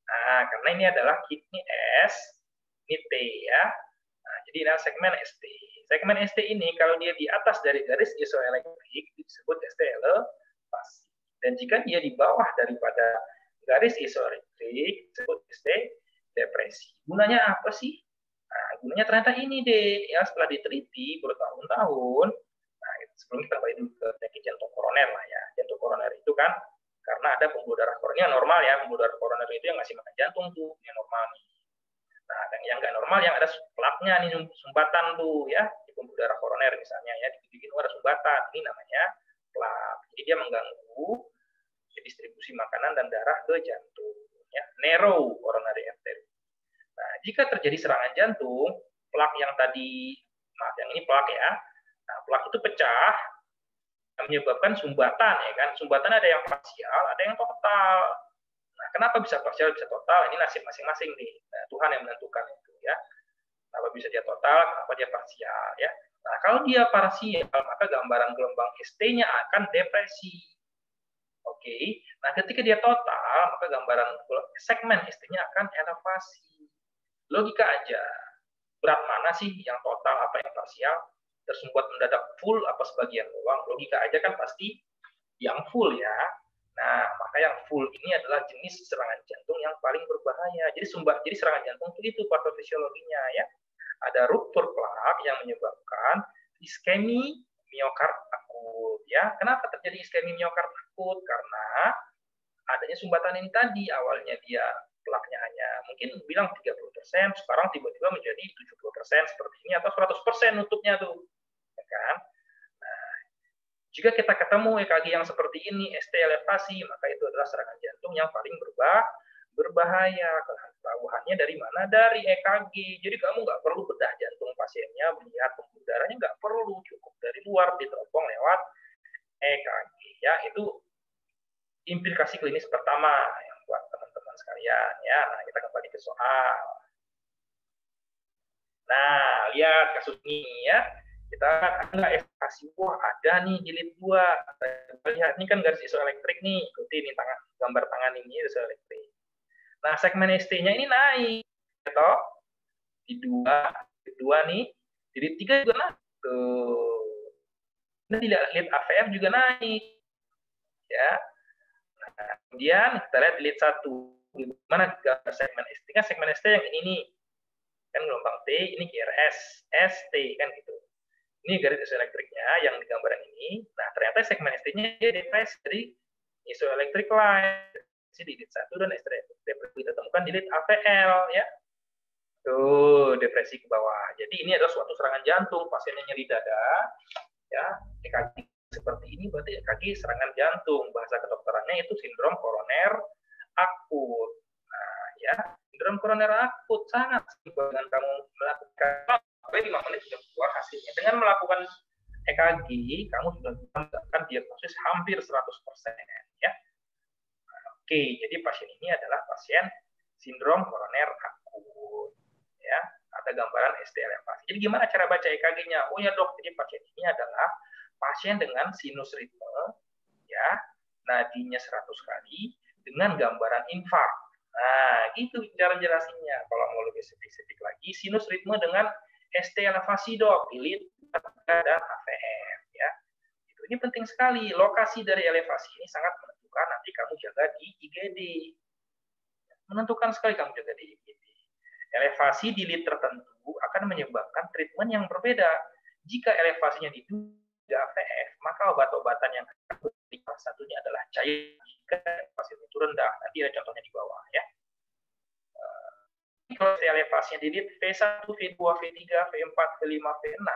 Nah, karena ini adalah ini S, ini T, ya. Nah, jadi ini segmen ST. Segmen ST ini kalau dia di atas dari garis isoelektrik disebut ST elevasi. Dan jika dia di bawah daripada garis isoelektrik disebut ST depresi. Gunanya apa sih? Nah, gunanya ternyata ini deh, ya, setelah diteliti bertahun-tahun. Nah, sebelum kita balik dulu ke penyakit jantung koroner lah, ya. Jantung koroner itu kan karena ada pembuluh darah koroner normal, ya. Pembuluh darah koroner itu yang ngasih makan jantung tuh, yang normal nih. Nah, dan yang nggak normal yang ada plaknya nih, sumbatan tuh, ya, di pembuluh darah koroner misalnya, ya, di gigi ada sumbatan, ini namanya plak. Jadi dia mengganggu distribusi makanan dan darah ke jantung, ya, narrow coronary artery. Nah, jika terjadi serangan jantung, plak yang tadi, maaf, yang ini plak, ya. Nah, plak itu pecah, menyebabkan sumbatan, ya kan. Sumbatan ada yang parsial, ada yang total. Nah, kenapa bisa parsial, bisa total? Ini nasib masing-masing nih. Nah, Tuhan yang menentukan itu, ya. Kenapa bisa dia total, kenapa dia parsial, ya. Nah, kalau dia parsial, maka gambaran gelombang ST-nya akan depresi. Oke. Nah, ketika dia total, maka gambaran segmen ST-nya akan elevasi. Logika aja. Berat mana sih yang total, apa yang parsial? Tersumbat mendadak full, apa sebagian doang? Logika aja kan pasti yang full, ya. Nah, maka yang full ini adalah jenis serangan jantung yang paling berbahaya. Jadi serangan jantung itu patofisiologinya, ya. Ada ruptur plak yang menyebabkan iskemi miokard akut, ya. Kenapa terjadi iskemi miokard akut? Karena adanya sumbatan ini tadi. Awalnya dia plaknya hanya mungkin bilang 30%, sekarang tiba-tiba menjadi 70% seperti ini, atau 100% nutupnya tuh, ya kan? Nah, jika kita ketemu EKG yang seperti ini, ST elevasi, maka itu adalah serangan jantung yang paling berbahaya. Ketahuannya dari mana? Dari EKG. Jadi kamu nggak perlu bedah jantung pasiennya, melihat pembuluh darahnya, nggak perlu, cukup dari luar diteropong lewat EKG. Ya, itu implikasi klinis pertama yang buat teman-teman sekalian. Ya, nah kita kembali ke soal. Nah, lihat kasus ini ya. Kita nggak evaluasi, wah ada nih jilid 2. Lihat ini kan garis isoelektrik nih, ikuti ini gambar tangan ini isoelektrik. Nah, segmen ST-nya ini naik, atau di 2 nih, jilid 3 juga naik. Tuh. Ini tidak lihat AVF juga naik. Ya. Nah, kemudian kita lihat jilid 1. Gimana gambar segmen ST? Kan segmen ST yang ini nih. Kan gelombang T, ini QRS, ST kan gitu. Ini garis isoelektriknya yang di gambaran ini. Nah, ternyata segmen ST-nya dia depresi dari isoelektrik line. Di lead 1 dan depresi kita temukan di lead AVL ya. Tuh, depresi ke bawah. Jadi ini adalah suatu serangan jantung, pasiennya nyeri dada ya. EKG seperti ini berarti EKG serangan jantung. Bahasa kedokterannya itu sindrom koroner akut. Nah, ya, sindrom koroner akut sangat simpel dengan kamu melakukan 5 menit sudah keluar hasilnya. Dengan melakukan EKG, kamu sudah mendapatkan diagnosis hampir 100% ya. Oke, jadi pasien ini adalah pasien sindrom koroner akut ya. Ada gambaran ST elevasi. Jadi gimana cara baca EKG-nya? Oh ya dok, jadi pasien ini adalah pasien dengan sinus ritme ya, nadinya 100 kali dengan gambaran infark. Nah, gitu cara jelasinnya. Kalau mau lebih spesifik lagi, sinus ritme dengan ST elevasi dok, pilih dan AVF ya. Ini penting sekali. Lokasi dari elevasi ini sangat menentukan nanti kamu jaga di IGD. Menentukan sekali kamu jaga di IGD. Elevasi di lead tertentu akan menyebabkan treatment yang berbeda. Jika elevasinya di AVF, maka obat-obatan yang akan diberikan salah satunya adalah cair. Jika elevasi itu rendah, nanti ada contohnya di bawah ya. Kalau elevasinya di lead V1, V2, V3, V4, V5, V6,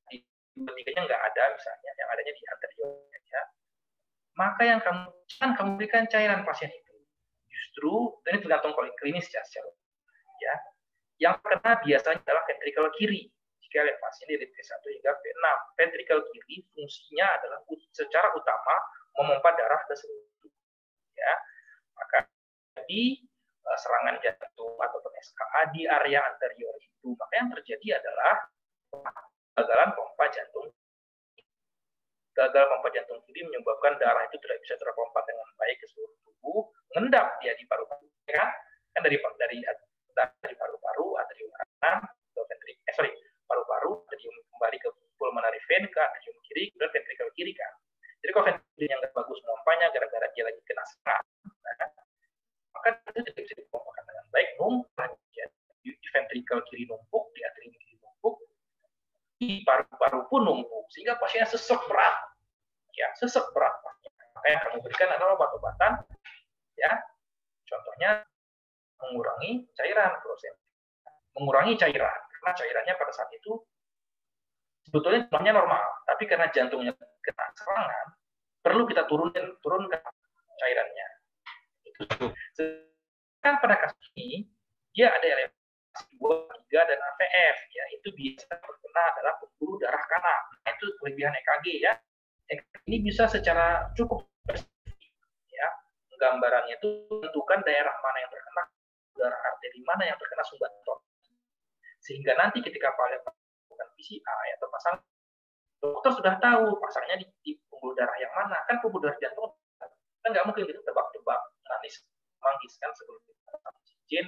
di tiganya nggak ada misalnya, yang adanya di anterior ya. Maka yang kamu berikan cairan pasien itu. Justru ini tergantung klinis ya, ya. Yang terkena biasanya adalah ventrikel kiri. Jika elevasinya dari V1 hingga V6, ventrikel kiri fungsinya adalah secara utama memompa darah ke seluruh tubuh. Ya. Maka jadi serangan jantung ataupun SKA di area anterior itu, maka yang terjadi adalah kegagalan pompa jantung. Gagal pompa jantung kiri menyebabkan darah itu tidak bisa terpompa dengan baik ke seluruh tubuh, mengendap dia di paru-paru, ya kan dari paru-paru, atrium kanan ke ventrikel, paru-paru, atrium kembali ke pulmonary vein ke atrium kiri, kemudian ventrikel kiri kan. Jadi kalau ventrikel yang nggak bagus pompanya gara-gara dia lagi kena serangan, nah, maka itu tidak bisa dipompakan dengan baik, numpuk di ventrikel kiri numpuk, di atrium kiri numpuk, di paru-paru pun numpuk, sehingga pasiennya sesek berat. Ya, sesek berat. Maka yang kamu berikan adalah obat-obatan, ya, contohnya mengurangi cairan proses, mengurangi cairan, karena cairannya pada saat itu sebetulnya jumlahnya normal, tapi karena jantungnya kena serangan, perlu kita turunkan cairannya. Itu kan pada kasus ini dia ada elevasi 2, 3 dan AVF, ya itu biasa terkena adalah pembuluh darah kanan. Nah, itu kelebihan EKG ya. Ini bisa secara cukup ya, gambarannya itu menentukan daerah mana yang terkena, darah arteri mana yang terkena sumbat otot. Sehingga nanti ketika kalian melakukan PCI atau pasang, dokter sudah tahu pasangnya di pembuluh darah yang mana. Kan pembuluh darah jantung kan nggak mungkin gitu tebak-tebak manis manggis kan sebelum kita cincin.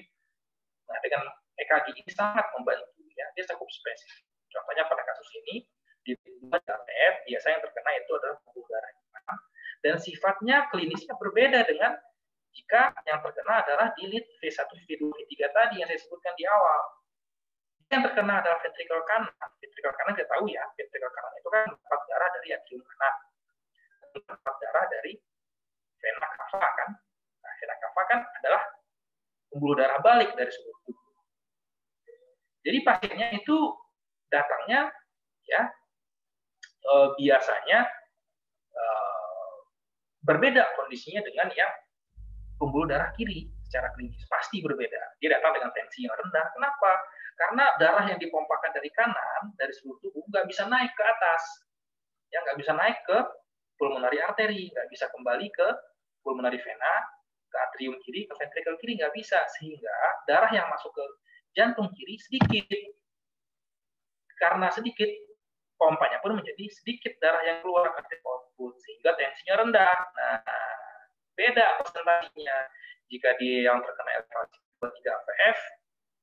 Nah, dengan EKG ini sangat membantu ya, dia cukup spesifik. Contohnya pada kasus ini di AVF biasa yang terkena itu adalah pembuluh darah dan sifatnya klinisnya berbeda dengan jika yang terkena adalah di lead V1, V2, V3 tadi yang saya sebutkan di awal. Yang terkena adalah ventrikel kanan. Ventrikel kanan kita tahu ya, ventrikel kanan itu kan mendapat darah dari atrium kanan, mendapat darah dari vena cava kan. Nah, vena cava kan adalah pembuluh darah balik dari seluruh tubuh. Jadi pasiennya itu datangnya ya biasanya berbeda kondisinya dengan yang pembuluh darah kiri secara klinis pasti berbeda. Dia datang dengan tensi yang rendah. Kenapa? Karena darah yang dipompakan dari kanan, dari seluruh tubuh, nggak bisa naik ke atas. Ya, nggak bisa naik ke pulmonari arteri, nggak bisa kembali ke pulmonari vena, ke atrium kiri, ke ventrikel kiri, nggak bisa. Sehingga darah yang masuk ke jantung kiri sedikit. Karena sedikit, pompanya pun menjadi sedikit darah yang keluar aktif output, sehingga tensinya rendah. Nah, beda presentasinya. Jika dia yang terkena elevasi 3 AVF,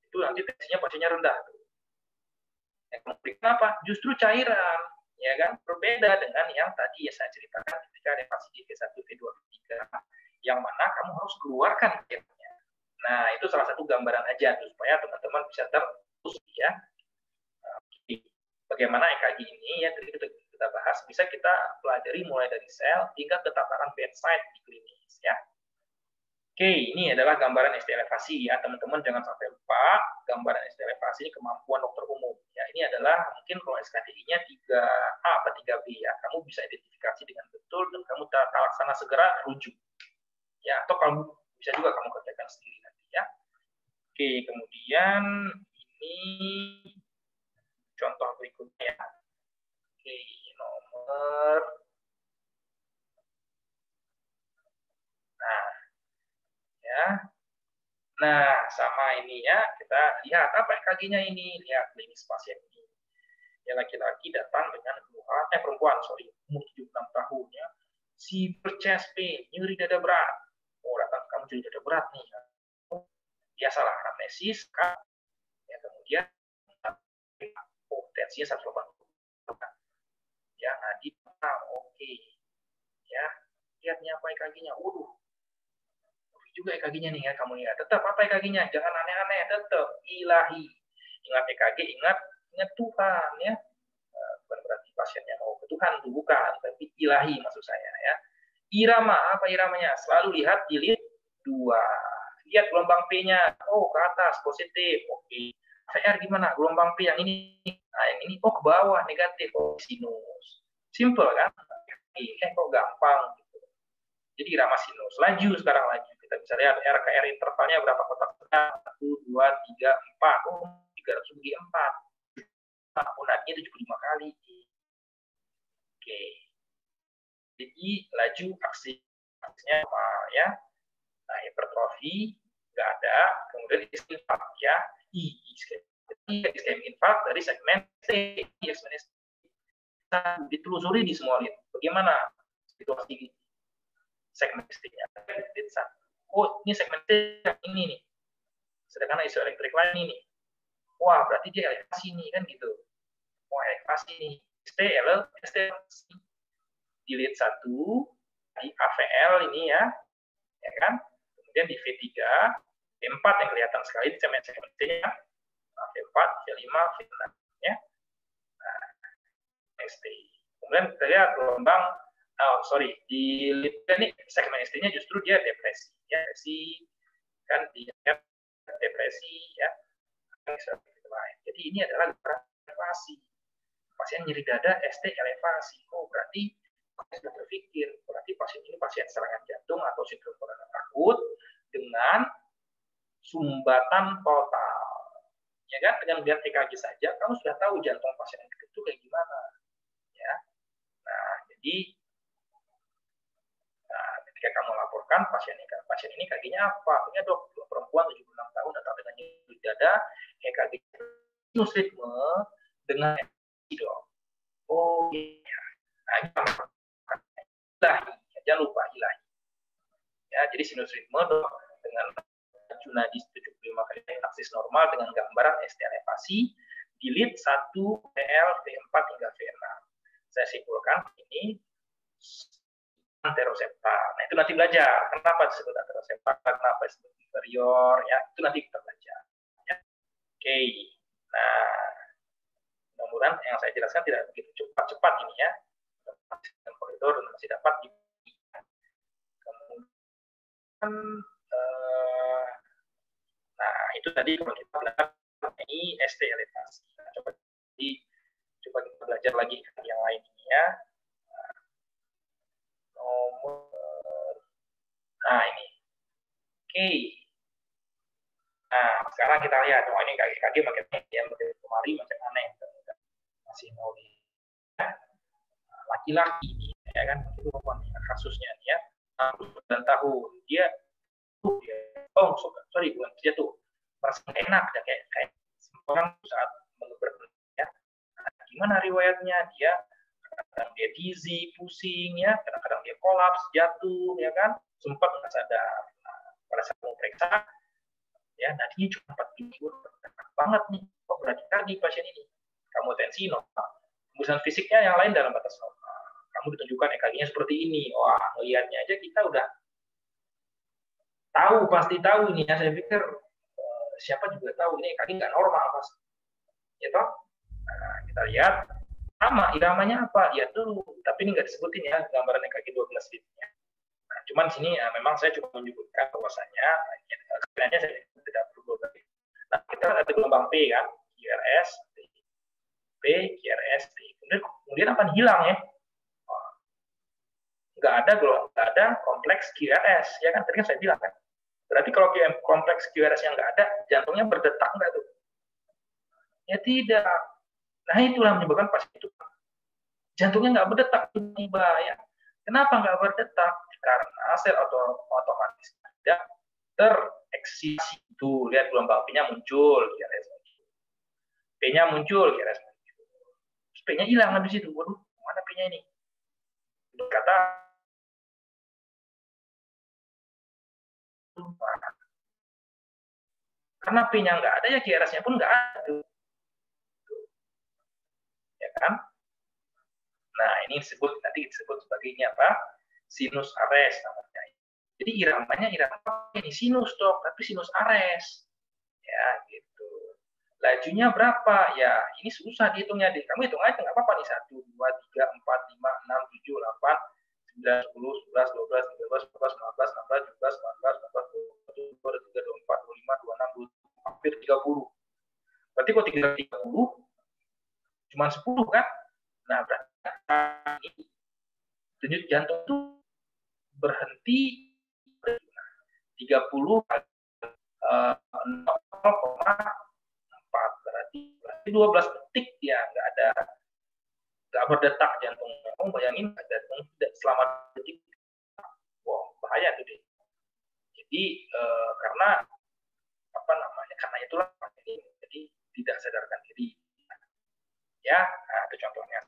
itu nanti tensinya pastinya rendah. Kenapa? Justru cairan, ya kan? Berbeda dengan yang tadi ya saya ceritakan ketika elevasi di V1, V2, V3, yang mana kamu harus keluarkan cairannya. Nah, itu salah satu gambaran aja supaya teman-teman bisa terus ya. Bagaimana EKG ini ya tadi kita bahas, bisa kita pelajari mulai dari sel hingga ke tataran bedside di klinis ya. Oke, ini adalah gambaran ST elevasi ya, teman-teman jangan sampai lupa gambaran ST elevasi ini kemampuan dokter umum ya. Ini adalah mungkin kalau SKDI-nya 3A atau 3B ya, kamu bisa identifikasi dengan betul dan kamu tata laksana segera rujuk ya, atau kamu bisa juga kamu kerjakan sendiri nanti ya. Oke, kemudian ini contoh berikutnya. Oke, nomor. Nah, ya. Nah, sama ini ya, kita lihat apa EKG-nya ini, lihat klinis pasien ini. Ya, laki-laki datang dengan keluhan, perempuan, umur 76 tahun ya. Severe chest pain, nyeri dada berat. Oh, datang kamu nyeri dada berat nih. Biasalah anamnesis, kan. Ya, kemudian oh, tensinya 180. Ya, nadi, oke. Ya, lihatnya apa EKG-nya. Juga EKG-nya nih ya, kamu lihat. Tetap apa EKG-nya? Jangan aneh-aneh, tetap ilahi. Ingat EKG, ingat Tuhan ya. Bukan berarti pasiennya mau ke Tuhan, itu bukan, tapi ilahi maksud saya ya. Irama, apa iramanya? Selalu lihat di lead 2. Lihat gelombang P-nya. Oh, ke atas, positif. Oke. VR gimana? Gelombang P yang ini. Nah, yang ini, oh ke bawah, negatif. Oh, sinus. Simple kan? Kok gampang. Gitu. Jadi irama sinus. Laju sekarang laju. Kita bisa lihat RKR intervalnya berapa kotak setengah. 1, 2, 3, 4. Oh, 300 bagi 4. Unatnya 75 kali. Oke. Jadi laju aksinya apa ya? Nah, hipertrofi nggak ada. Kemudian iskemik ya. Iskemik infark dari segmen C. Ditelusuri di semua lid. Bagaimana situasi segmen C-nya? Oh, ini segmen C yang ini nih. Sedangkan isoelektrik lain ini. Wah, berarti dia elevasi nih kan gitu. Wah, elevasi nih. ST di lead 1 di AVL ini ya kan. Kemudian di V3, V4 yang kelihatan sekali di segmen C-nya. V4, V5, V6 ya. Nah, ST. Kemudian kita lihat gelombang di lead ini segmen ST-nya justru dia depresi ya, kan dia depresi ya. Jadi ini adalah elevasi. Pasien nyeri dada ST elevasi. Oh, berarti pasien sudah berpikir, berarti pasien ini pasien serangan jantung atau sindrom koroner akut dengan sumbatan total. Ya kan, dengan lihat EKG saja kamu sudah tahu jantung pasien itu kayak gimana. Ya. Nah, jadi ketika kamu laporkan pasien ini EKG-nya apa? Ini dok, perempuan 76 tahun datang dengan nyeri dada, EKG sinus ritme dengan dok. Oh iya. Nah, ini ilahi. Jangan lupa ilahi. Ya, jadi sinus ritme dengan laju nadis 75 kali aksis normal dengan gambaran ST elevasi di lead 1 PL V4 hingga V6. Saya simpulkan ini anteroseptal. Nah, itu nanti belajar. Kenapa disebut anteroseptal? Kenapa disebut inferior? Ya, itu nanti kita belajar. Ya. Oke. Nah, mudah-mudahan yang saya jelaskan tidak begitu cepat ini ya. Dan koridor masih dapat diberikan. Kemudian, nah itu tadi kalau kita belajar mengenai ST elevasi. Nah, coba kita belajar lagi yang lain ini ya. Nah, ini Oke. Nah, sekarang kita lihat, oh ini kaki makin ya, makin kemari makin aneh, masih mau di laki-laki, ya kan? Itu kasusnya ya, 9 tahun dia oh sorry bukan dia tuh merasa enak ya, kayak orang saat mengeber ya. Nah, gimana riwayatnya dia? Kadang dia dizzy, pusing ya, kadang-kadang dia kolaps, jatuh ya kan, sempat nggak sadar. Nah, pada saat mau periksa ya nadinya cuma 4 banget nih, kok berarti tadi pasien ini kamu tensi normal, kemudian fisiknya yang lain dalam batas normal, kamu ditunjukkan EKG-nya seperti ini, wah melihatnya aja kita udah tahu, pasti tahu ini ya, saya pikir siapa juga tahu ini EKG nggak normal pasti, ya toh. Nah, kita lihat sama iramanya apa ya tuh, tapi ini nggak disebutin ya gambaran EKG 12 lead-nya. Nah, cuman sini ya, memang saya cuma menyebutkan bahwasanya sebenarnya saya tidak perlu lagi. Nah, kita ada gelombang P kan, QRS, P, QRS, P. Kemudian apa hilang ya? Nggak ada kompleks QRS, ya kan? Tadi kan saya bilang kan. Berarti kalau kompleks QRS yang nggak ada, jantungnya berdetak nggak tuh? Ya tidak. Nah itulah menyebabkan pasien itu jantungnya nggak berdetak tiba-tiba ya. Kenapa nggak berdetak? Karena sel otomatis tidak tereksisi itu. Lihat gelombang P-nya muncul, QRS muncul. P-nya muncul, QRS muncul. P-nya hilang habis itu. Waduh, mana P-nya ini? Kata karena P-nya nggak ada ya QRS-nya pun nggak ada. Ya kan? Nah, ini nanti disebut sebagai ini apa? Sinus ares namanya. Jadi iramanya irama ini sinus dok, tapi sinus ares. Ya, gitu. Lajunya berapa? Ya, ini susah dihitungnya. Kamu hitung aja nggak apa-apa nih. 1, 2, 3, 4, 5, 6, 7, 8, 9, 10, 11, 12, 13, 14, 15, 16, 17, 18, 19, 20, 23, 24, 25, 26, 27, hampir 30. Berarti kok 30, cuma 10 kan? Nah, berarti denyut jantung itu berhenti 30 0,4 berarti 12 detik dia nggak berdetak jantungnya. Kamu bayangin jantung tidak selama detik, wow bahaya tuh deh. Jadi karena apa namanya, karena itulah jadi tidak sadarkan diri. Ya, nah, itu contohnya.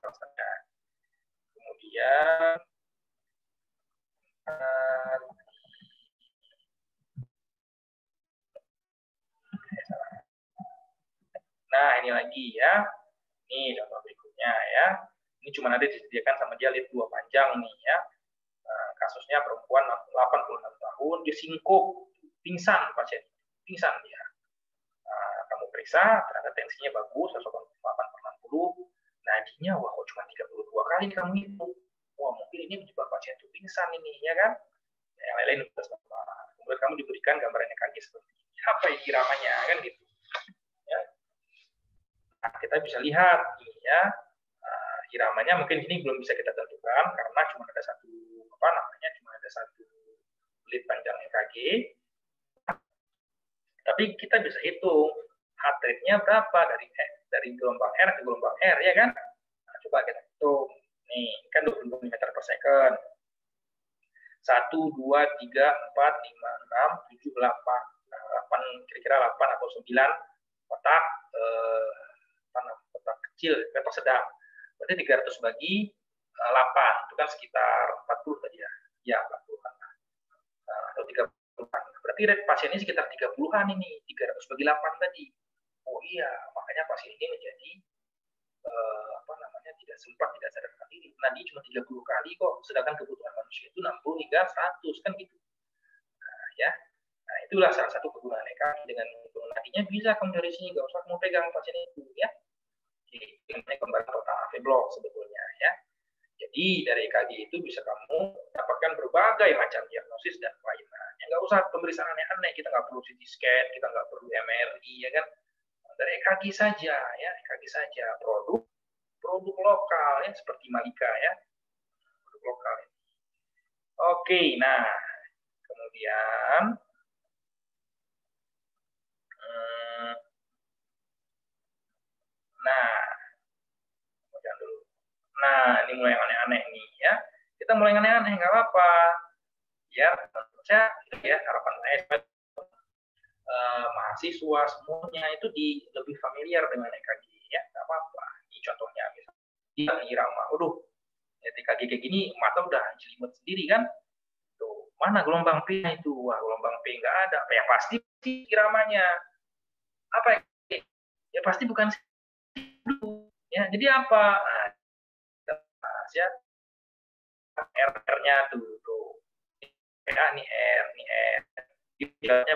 Kemudian nah ini lagi ya, ini contoh berikutnya ya, ini cuma ada disediakan sama dia lead 2 panjang nih ya. Kasusnya perempuan 86 tahun, dia singkup, pingsan pasien, pingsan dia. Kamu periksa, ternyata tensinya bagus, 188/60, nadinya wah kok cuma 32 kali kamu hitung, wah mungkin ini menyebabkan pasien itu pingsan ini ya kan. Yang lain-lain kemudian kamu diberikan gambaran EKG seperti ini, apa iramanya kan gitu ya. Nah, kita bisa lihat ini ya, iramanya mungkin ini belum bisa kita tentukan karena cuma ada satu lead panjang EKG, tapi kita bisa hitung heart rate-nya berapa dari gelombang R ke gelombang R ya kan. Nah, coba kita hitung nih kan 20 meter per second, 1, 2, 3, 4, 5, 6, 7, 8, kira-kira 8 atau 9 kotak kotak kecil, kotak sedang. Berarti 300 bagi 8 itu kan sekitar 40 tadi ya. Ya, 40-an. Atau 30-an. Berarti rate pasiennya sekitar 30-an ini, 300 bagi 8 tadi. Oh iya, makanya pasien ini menjadi tidak sempat, tidak sadarkan diri. Nah, dia cuma 30 kali kok, sedangkan kebutuhan manusia itu 60 hingga 100 kan gitu. Nah, ya. Nah, itulah salah satu kegunaan EKG. Dengan hitung nadinya bisa kamu dari sini, nggak usah kamu pegang pasien itu ya. Ini gambaran total AV block sebetulnya ya. Jadi dari EKG itu bisa kamu dapatkan berbagai macam diagnosis dan pelayanan. Nggak usah pemeriksaan aneh-aneh, kita nggak perlu CT scan, kita nggak perlu MRI ya kan. Dari EKG saja ya, EKG saja. Produk lokal ya seperti Malika ya, produk lokal. Oke, nah kemudian Nah, dulu. Nah, ini mulai aneh-aneh nih ya. Kita mulai aneh-aneh, nggak apa-apa. Ya, menurut saya, ya harapan saya mahasiswa semuanya itu lebih familiar dengan EKG ya, nggak apa-apa. Ini contohnya misalnya irama, EKG kayak gini mata udah jelimet sendiri kan. Tuh, mana gelombang P itu? Wah, gelombang P nggak ada. Ya pasti iramanya. Apa ya? Pasti bukan ya. Jadi apa? Nah, ya R-nya tuh. Ya, nih R. Jalannya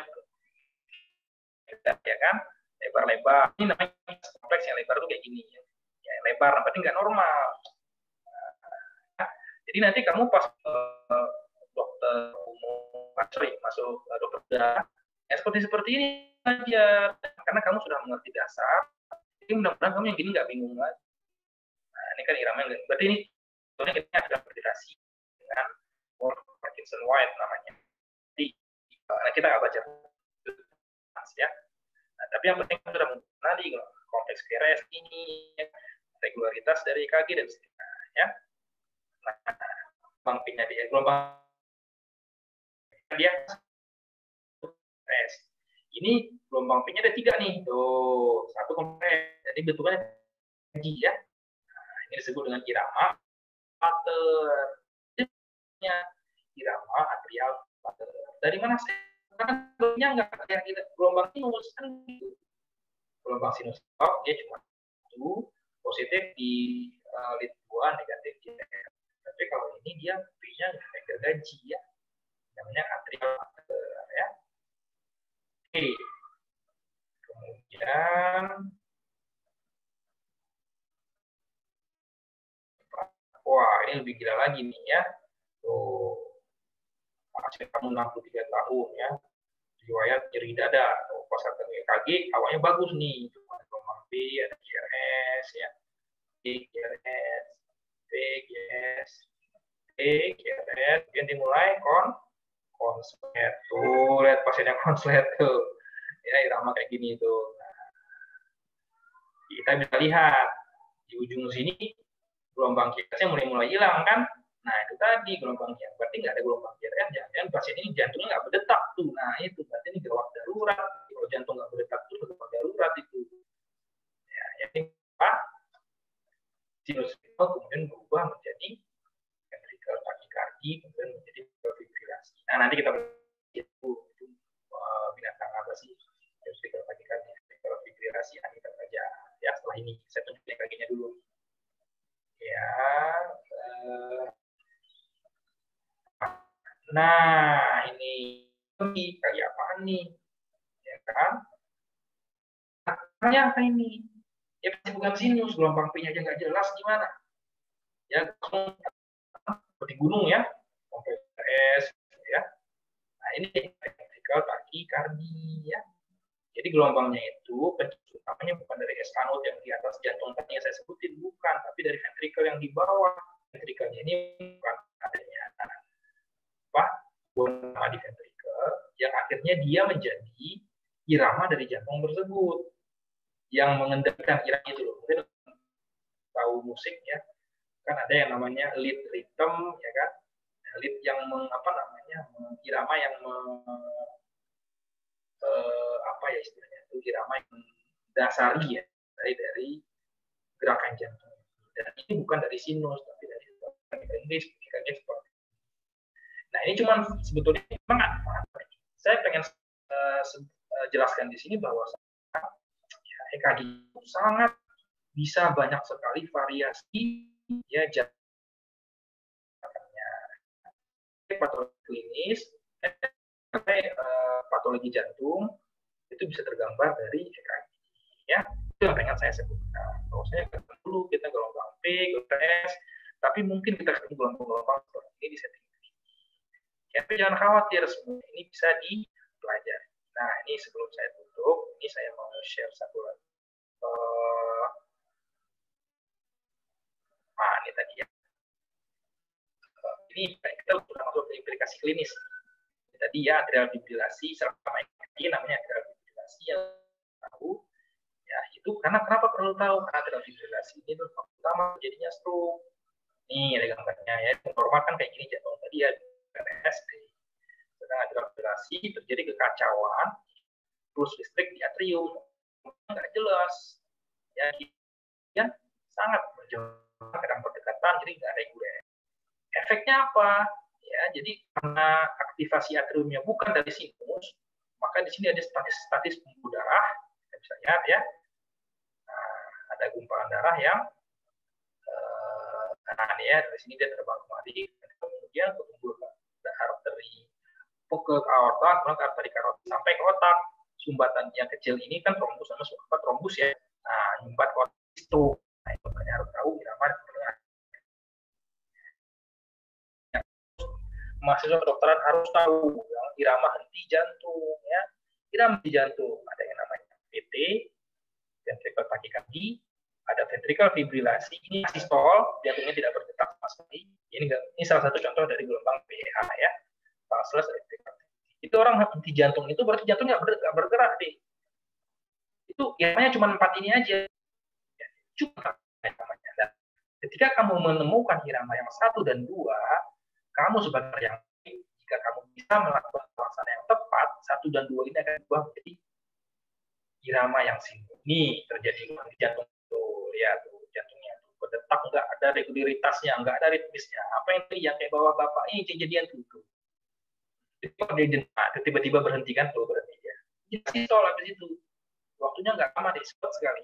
ya kan? Lebar-lebar. Ini namanya kompleks yang lebar tuh kayak gini. Ya, lebar, berarti nggak normal. Jadi nanti kamu pas dokter umum, masuk dokter bedah, ya seperti ini aja, karena kamu sudah mengerti dasar. Jadi mudah-mudahan kamu yang gini nggak bingung lagi. Nah, ini kan irama yang berarti ini ada koordinasi dengan Parkinson White namanya. Jadi kita nggak baca ya. Nah, tapi yang penting sudah tadi kompleks QRS ini, regularitas dari EKG dan seterusnya. Ya. Nah, gelombang P-nya dia gelombang dia ini gelombang P-nya ada 3 nih. Tuh, satu kompres. Jadi bentuknya G ya. Nah, ini disebut dengan irama pater. Irama atrial pater. Dari mana sih? Karena nggak kayak gelombang sinus kan gitu. Gelombang sinus dia cuma satu, positif di lead 2, negatif di R. Tapi kalau ini dia P-nya gaji ya. Namanya atrial pater ya. Oke. Kemudian wah, ini lebih gila lagi nih ya. Tuh, pasien kamu 63 tahun ya. Riwayat nyeri dada. Tuh, pas ketemu EKG, awalnya bagus nih. Cuma gelombang B, ada GRS ya. B, GRS, B, GRS, B, GRS. Kemudian dimulai konslet. Tuh, lihat pasiennya konslet tuh. Ya, irama kayak gini tuh. Nah, kita bisa lihat di ujung sini gelombang QRS-nya mulai hilang kan. Nah, itu tadi gelombang QRS. Berarti nggak ada gelombang QRS, jangan pasien ini jantungnya nggak berdetak tuh. Nah, itu berarti ini gawat darurat. Kalau jantung nggak berdetak itu gawat darurat itu. Ya, jadi apa? Sinus kemudian berubah menjadi ventricular tachycardia, kemudian menjadi fibrillasi. Nah, nanti kita itu binatang apa sih ventricular tachycardia, ventricular fibrillasi, kita saja. Ya, setelah ini saya tunjukin kakinya dulu. Ya, nah ini kayak apa nih, ya kan? Nah, apa ini? Ya pasti bukan sinus, gelombang P-nya aja nggak jelas gimana? Ya, seperti gunung ya, kompleks S, ya. Nah ini ventricular tachycardia. Ya. Jadi gelombangnya itu pencetus utamanya bukan dari S-node yang di atas jantung tadi yang saya sebutin, bukan, tapi dari ventrikel yang di bawah. Ventrikelnya ini bukan adanya nama di ventrikel yang akhirnya dia menjadi irama dari jantung tersebut yang mengendalikan irama itu loh. Mungkin tahu musik ya, kan ada yang namanya lead rhythm ya kan, lead yang irama yang apa ya istilahnya itu, irama yang dasari ya dari gerakan jantung. Dan ini bukan dari sinus tapi dari Inggris seperti. Nah ini cuma sebetulnya memang saya pengen jelaskan di sini bahwa ya, EKG itu sangat bisa banyak sekali variasi ya patologi klinis, patologi jantung itu bisa tergambar dari EKG. Ya, itu yang pengen saya sebutkan. Kalau saya ketemu dulu kita gelombang P, GRS, tapi mungkin kita ketemu gelombang seperti ini di setting. Ya, tapi jangan khawatir, semua ini bisa dipelajari. Nah, ini sebelum saya tutup, ini saya mau share satu lagi. Ini tadi ya. Ini kita sudah masuk ke implikasi klinis. Tadi ya atrial fibrilasi selama ini namanya atrial fibrilasi yang tahu ya itu Itu karena kenapa perlu tahu? Karena atrial fibrilasi ini tuh pertama jadinya stroke. Nih ada gambarnya ya. Normal kan kayak gini jantung tadi ya, RSD. Sedang atrial fibrilasi terjadi kekacauan, terus listrik di atrium nggak jelas, ya sangat berjauhan, kadang berdekatan, jadi nggak reguler. Efeknya apa? Ya, jadi karena aktivasi atriumnya bukan dari sinus, maka di sini ada statis pembuluh darah, kita bisa lihat ya. Nah, ada gumpalan darah yang kanan ya, dari sini dia terbang kemari, kemudian ke pembuluh darah arteri ke aorta, kemudian ke arteri karotid sampai ke otak. Sumbatan yang kecil ini kan trombus sama trombus ya. Nah, nyumbat ke otak itu. Nah, itu harus tahu irama mahasiswa kedokteran harus tahu yang irama henti jantung ya. Irama henti jantung ada yang namanya VT, ventricle tachycardia, ada ventricle fibrilasi, ini sistol, jantungnya tidak berdetak sama sekali. Ini salah satu contoh dari gelombang PH ya. Pulseless ventricle. Itu orang henti jantung itu berarti jantungnya nggak bergerak deh. Itu iramanya cuma 4 ini aja. Ya, cuma namanya. Dan ketika kamu menemukan irama yang 1 dan 2, kamu sebagai yang jika kamu bisa melakukan pelaksanaan yang tepat, 1 dan 2 ini akan berubah menjadi irama yang sinkron. Ini terjadi di jantung tuh, lihat tuh jantungnya tuh berdetak, nggak ada regularitasnya, nggak ada ritmisnya. Apa yang kayak bawah bapak ini kejadian tuh. Tiba-tiba berhenti kan tuh berhenti ya. Sistol habis itu. Waktunya nggak lama deh, cepat sekali.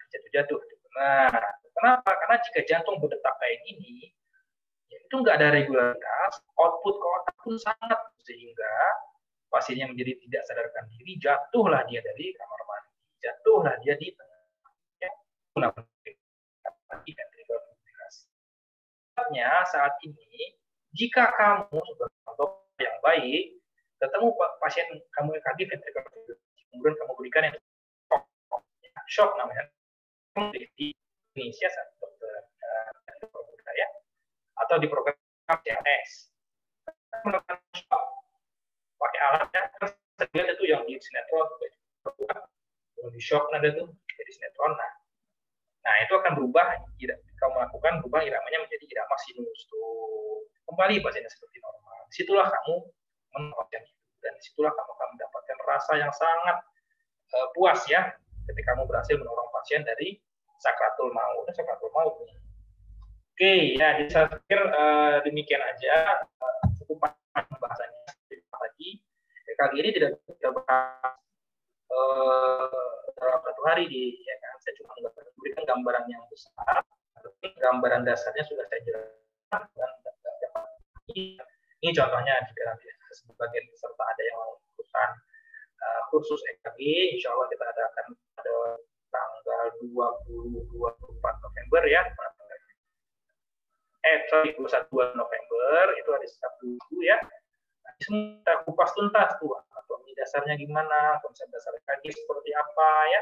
Jatuh-jatuh. Nah, kenapa? Karena jika jantung berdetak kayak gini, itu nggak ada regularitas, output ke otak pun sangat, sehingga pasiennya menjadi tidak sadarkan diri, jatuhlah dia dari kamar mandi, jatuhlah dia di tengah. Saat ini, jika kamu sebagai dokter yang baik, ketemu pasien kamu EKG ventricle fibrilasi, kemudian kamu berikan yang shock namanya, di Indonesia dokter ya, atau di program CLS melakukan shock pakai alatnya, kan itu yang di sinetron di shock ada tuh jadi sinetron. Nah itu akan berubah, kamu lakukan berubah iramanya menjadi irama sinus tuh, kembali pasiennya seperti normal. Disitulah kamu menempatkan itu, dan disitulah kamu akan mendapatkan rasa yang sangat puas ya ketika kamu berhasil menolong pasien dari sakratul maut. Oke, ya, jadi saya pikir demikian aja cukup pembahasannya lagi. Kali ini tidak bahas dalam satu hari ya kan. Saya cuma memberikan gambaran yang besar, gambaran dasarnya sudah saya jelaskan. Ini contohnya jika nanti sebagian peserta ada yang melakukan kursus EKG, insya Allah kita akan pada tanggal 24 November ya. 21 November itu hari Sabtu ya. Kita kupas tuntas tuh anatomi dasarnya gimana, konsep dasar EKG seperti apa ya,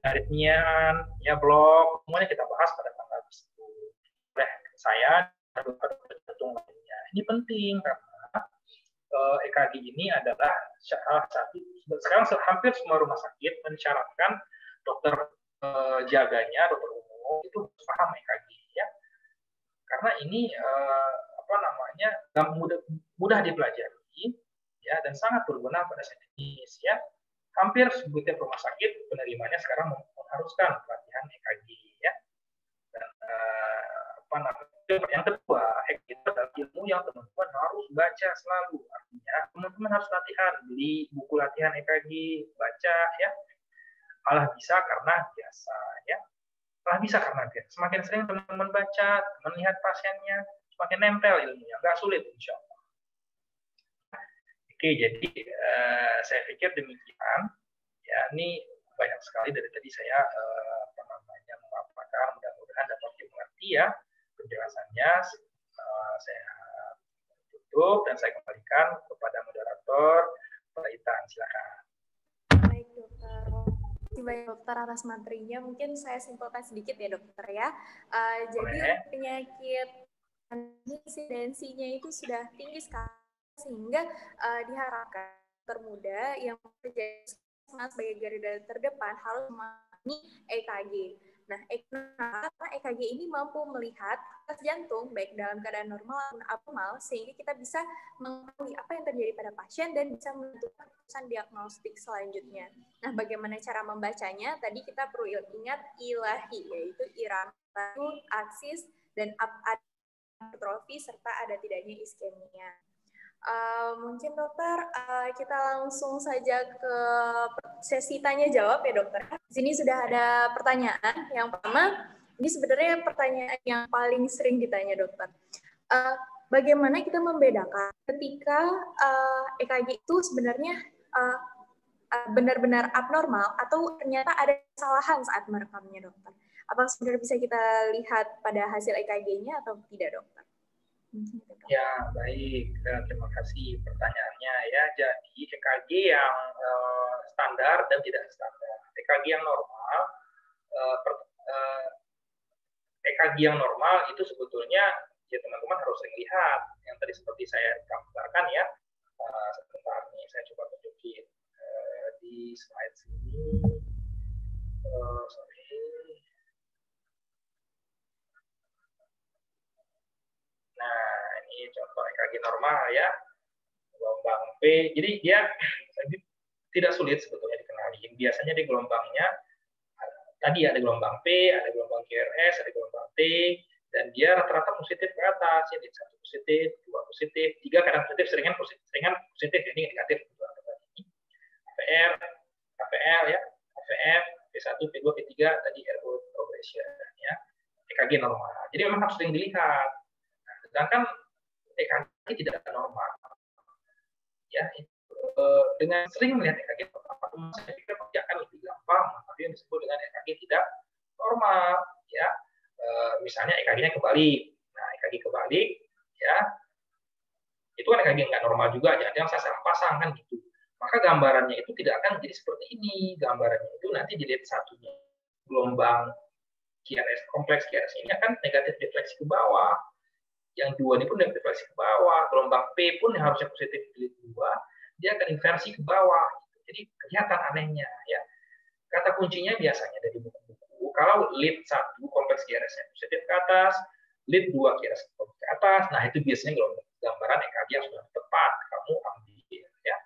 aritmian ya, blok, semuanya kita bahas pada tanggal tersebut. Oleh saya jantung lainnya. Ini penting karena EKG ini adalah salah satu, sekarang hampir semua rumah sakit mensyaratkan dokter jaganya, dokter umum itu paham EKG ya, karena ini mudah dipelajari ya, dan sangat berguna pada klinis ya. Hampir setiap rumah sakit penerimanya sekarang mengharuskan pelatihan EKG ya. Dan yang kedua, EKG itu adalah ilmu yang teman-teman harus baca selalu. Artinya teman-teman harus latihan, beli buku latihan EKG, baca ya. Malah bisa karena biasa ya. Malah bisa karena biasa. Semakin sering teman-teman baca, melihat pasiennya, semakin nempel ilmunya, nggak sulit insya Allah. Oke, jadi saya pikir demikian. Ya, ini banyak sekali dari tadi saya memaparkan, mudah-mudahan dapat dimengerti ya penjelasannya. Saya tutup dan saya kembalikan kepada moderator, Pak Itan, silakan. Baik dokter, banyak dokter atas materinya. Mungkin saya simpulkan sedikit ya dokter ya. Jadi penyakit insidensinya itu sudah tinggi sekali, sehingga diharapkan termuda yang terjadi sebagai garda terdepan harus memahami EKG. Nah, karena EKG ini mampu melihat detak jantung baik dalam keadaan normal maupun abnormal, sehingga kita bisa mengetahui apa yang terjadi pada pasien dan bisa menentukan keputusan diagnostik selanjutnya. Nah, bagaimana cara membacanya? Tadi kita perlu ingat ilahi, yaitu irama, aksis, dan atrofi, serta ada tidaknya iskemia. Mungkin dokter, kita langsung saja ke sesi tanya jawab ya dokter. Di sini sudah ada pertanyaan. Yang pertama, ini sebenarnya pertanyaan yang paling sering ditanya dokter. Bagaimana kita membedakan ketika EKG itu sebenarnya benar-benar abnormal atau ternyata ada kesalahan saat merekamnya dokter? Apakah sebenarnya bisa kita lihat pada hasil EKG-nya atau tidak dokter? Ya, baik. Terima kasih pertanyaannya ya. Jadi EKG yang standar dan tidak standar. EKG yang normal, EKG yang normal itu sebetulnya ya teman-teman harus sering lihat. Yang tadi seperti saya gambarkan ya. Sebentar nih, saya coba tunjukin di slide sini. Sorry. Nah, ini contoh EKG normal ya, gelombang P. Jadi dia tidak sulit sebetulnya dikenali. Biasanya di gelombangnya tadi ada gelombang P, ada gelombang QRS, ada gelombang T, dan dia rata-rata positif ke atas. Jadi 1 positif, 2 positif, 3 kadang positif, seringan positif, ini negatif. AVR, AVL ya, AVF, P1, P2, P3 tadi airway progression ya. EKG normal. Jadi memang harus sering dilihat. Sedangkan EKG tidak normal. Ya, dengan sering melihat EKG normal, saya pikir pasti akan lebih gampang, tapi yang disebut dengan EKG tidak normal. Ya, misalnya EKG-nya kebalik. Nah, EKG kebalik, ya, itu kan EKG nggak normal juga, jangan saya salah pasang kan gitu. Maka gambarannya itu tidak akan jadi seperti ini. Gambarannya itu nanti dilihat satunya gelombang QRS kompleks QRS ini akan negatif defleksi ke bawah. Yang dua ini pun defleksi ke bawah, gelombang P pun yang harusnya positif di lead 2, dia akan inversi ke bawah. Jadi kelihatan anehnya ya. Kata kuncinya biasanya dari buku-buku, kalau lead 1 kompleks QRS-nya positif ke atas, lead 2 QRS ke atas, nah itu biasanya gambaran EKG yang sudah tepat kamu ambil ya.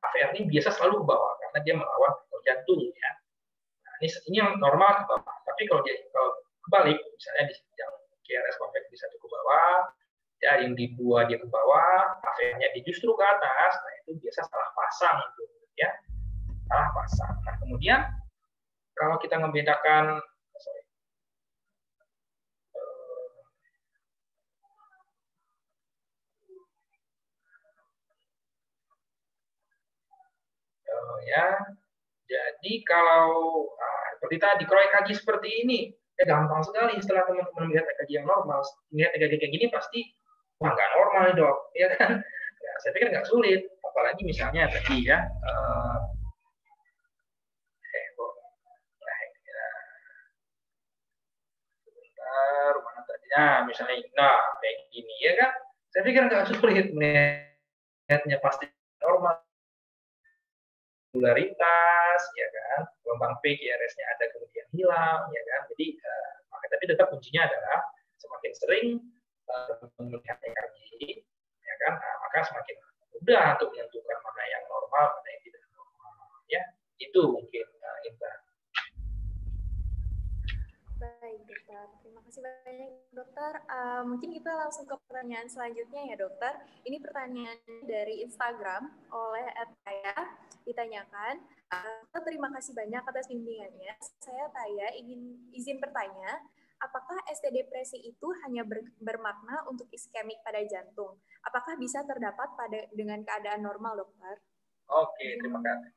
AVR ini biasa selalu ke bawah karena dia melawan jantung ya. Nah, ini yang normal ke bawah. Tapi kalau kebalik, misalnya di yang QRS kompleks bisa ke bawah, ya yang di 2 dia ke bawah, AVR-nya justru ke atas, nah itu biasa salah pasang itu, ya, salah pasang. Nah kemudian kalau kita membedakan, ya, jadi kalau seperti tadi, kalau EKG seperti ini, gampang sekali setelah teman-teman melihat EKG yang normal, melihat EKG kayak gini pasti wah nggak normal dok, ya kan? Ya, saya pikir nggak sulit, apalagi misalnya tadi ya, mana tadi? Nah, misalnya, nah kayak gini ya kan? Saya pikir nggak sulit melihatnya pasti normal. Regularitas, ya kan? Gelombang P, QRS-nya ada kemudian hilang, ya kan? Jadi, tapi tetap kuncinya adalah semakin sering melihat EKG, ya kan? Nah, maka semakin mudah untuk menentukan mana yang normal, mana yang tidak normal, ya. Itu mungkin Intan. Baik, dokter. Terima kasih banyak, dokter. Mungkin kita langsung ke pertanyaan selanjutnya ya, dokter. Ini pertanyaan dari Instagram oleh Taya. Ditanyakan, terima kasih banyak atas bimbingannya. Saya Taya izin bertanya, apakah ST depresi itu hanya bermakna untuk iskemik pada jantung? Apakah bisa terdapat dengan keadaan normal, dokter? Oke, terima kasih.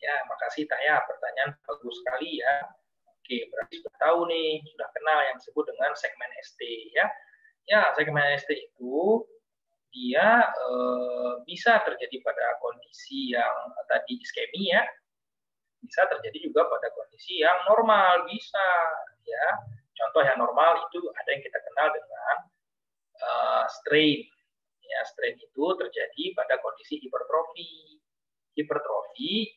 Ya, makasih Taya. Pertanyaan bagus sekali ya. Oke, berarti sudah tahu nih, sudah kenal yang disebut dengan segmen ST ya. Ya, segmen ST itu dia bisa terjadi pada kondisi yang tadi iskemi ya. Bisa terjadi juga pada kondisi yang normal, bisa ya. Contoh yang normal itu ada yang kita kenal dengan strain. Ya, strain itu terjadi pada kondisi hipertrofi. hipertrofi,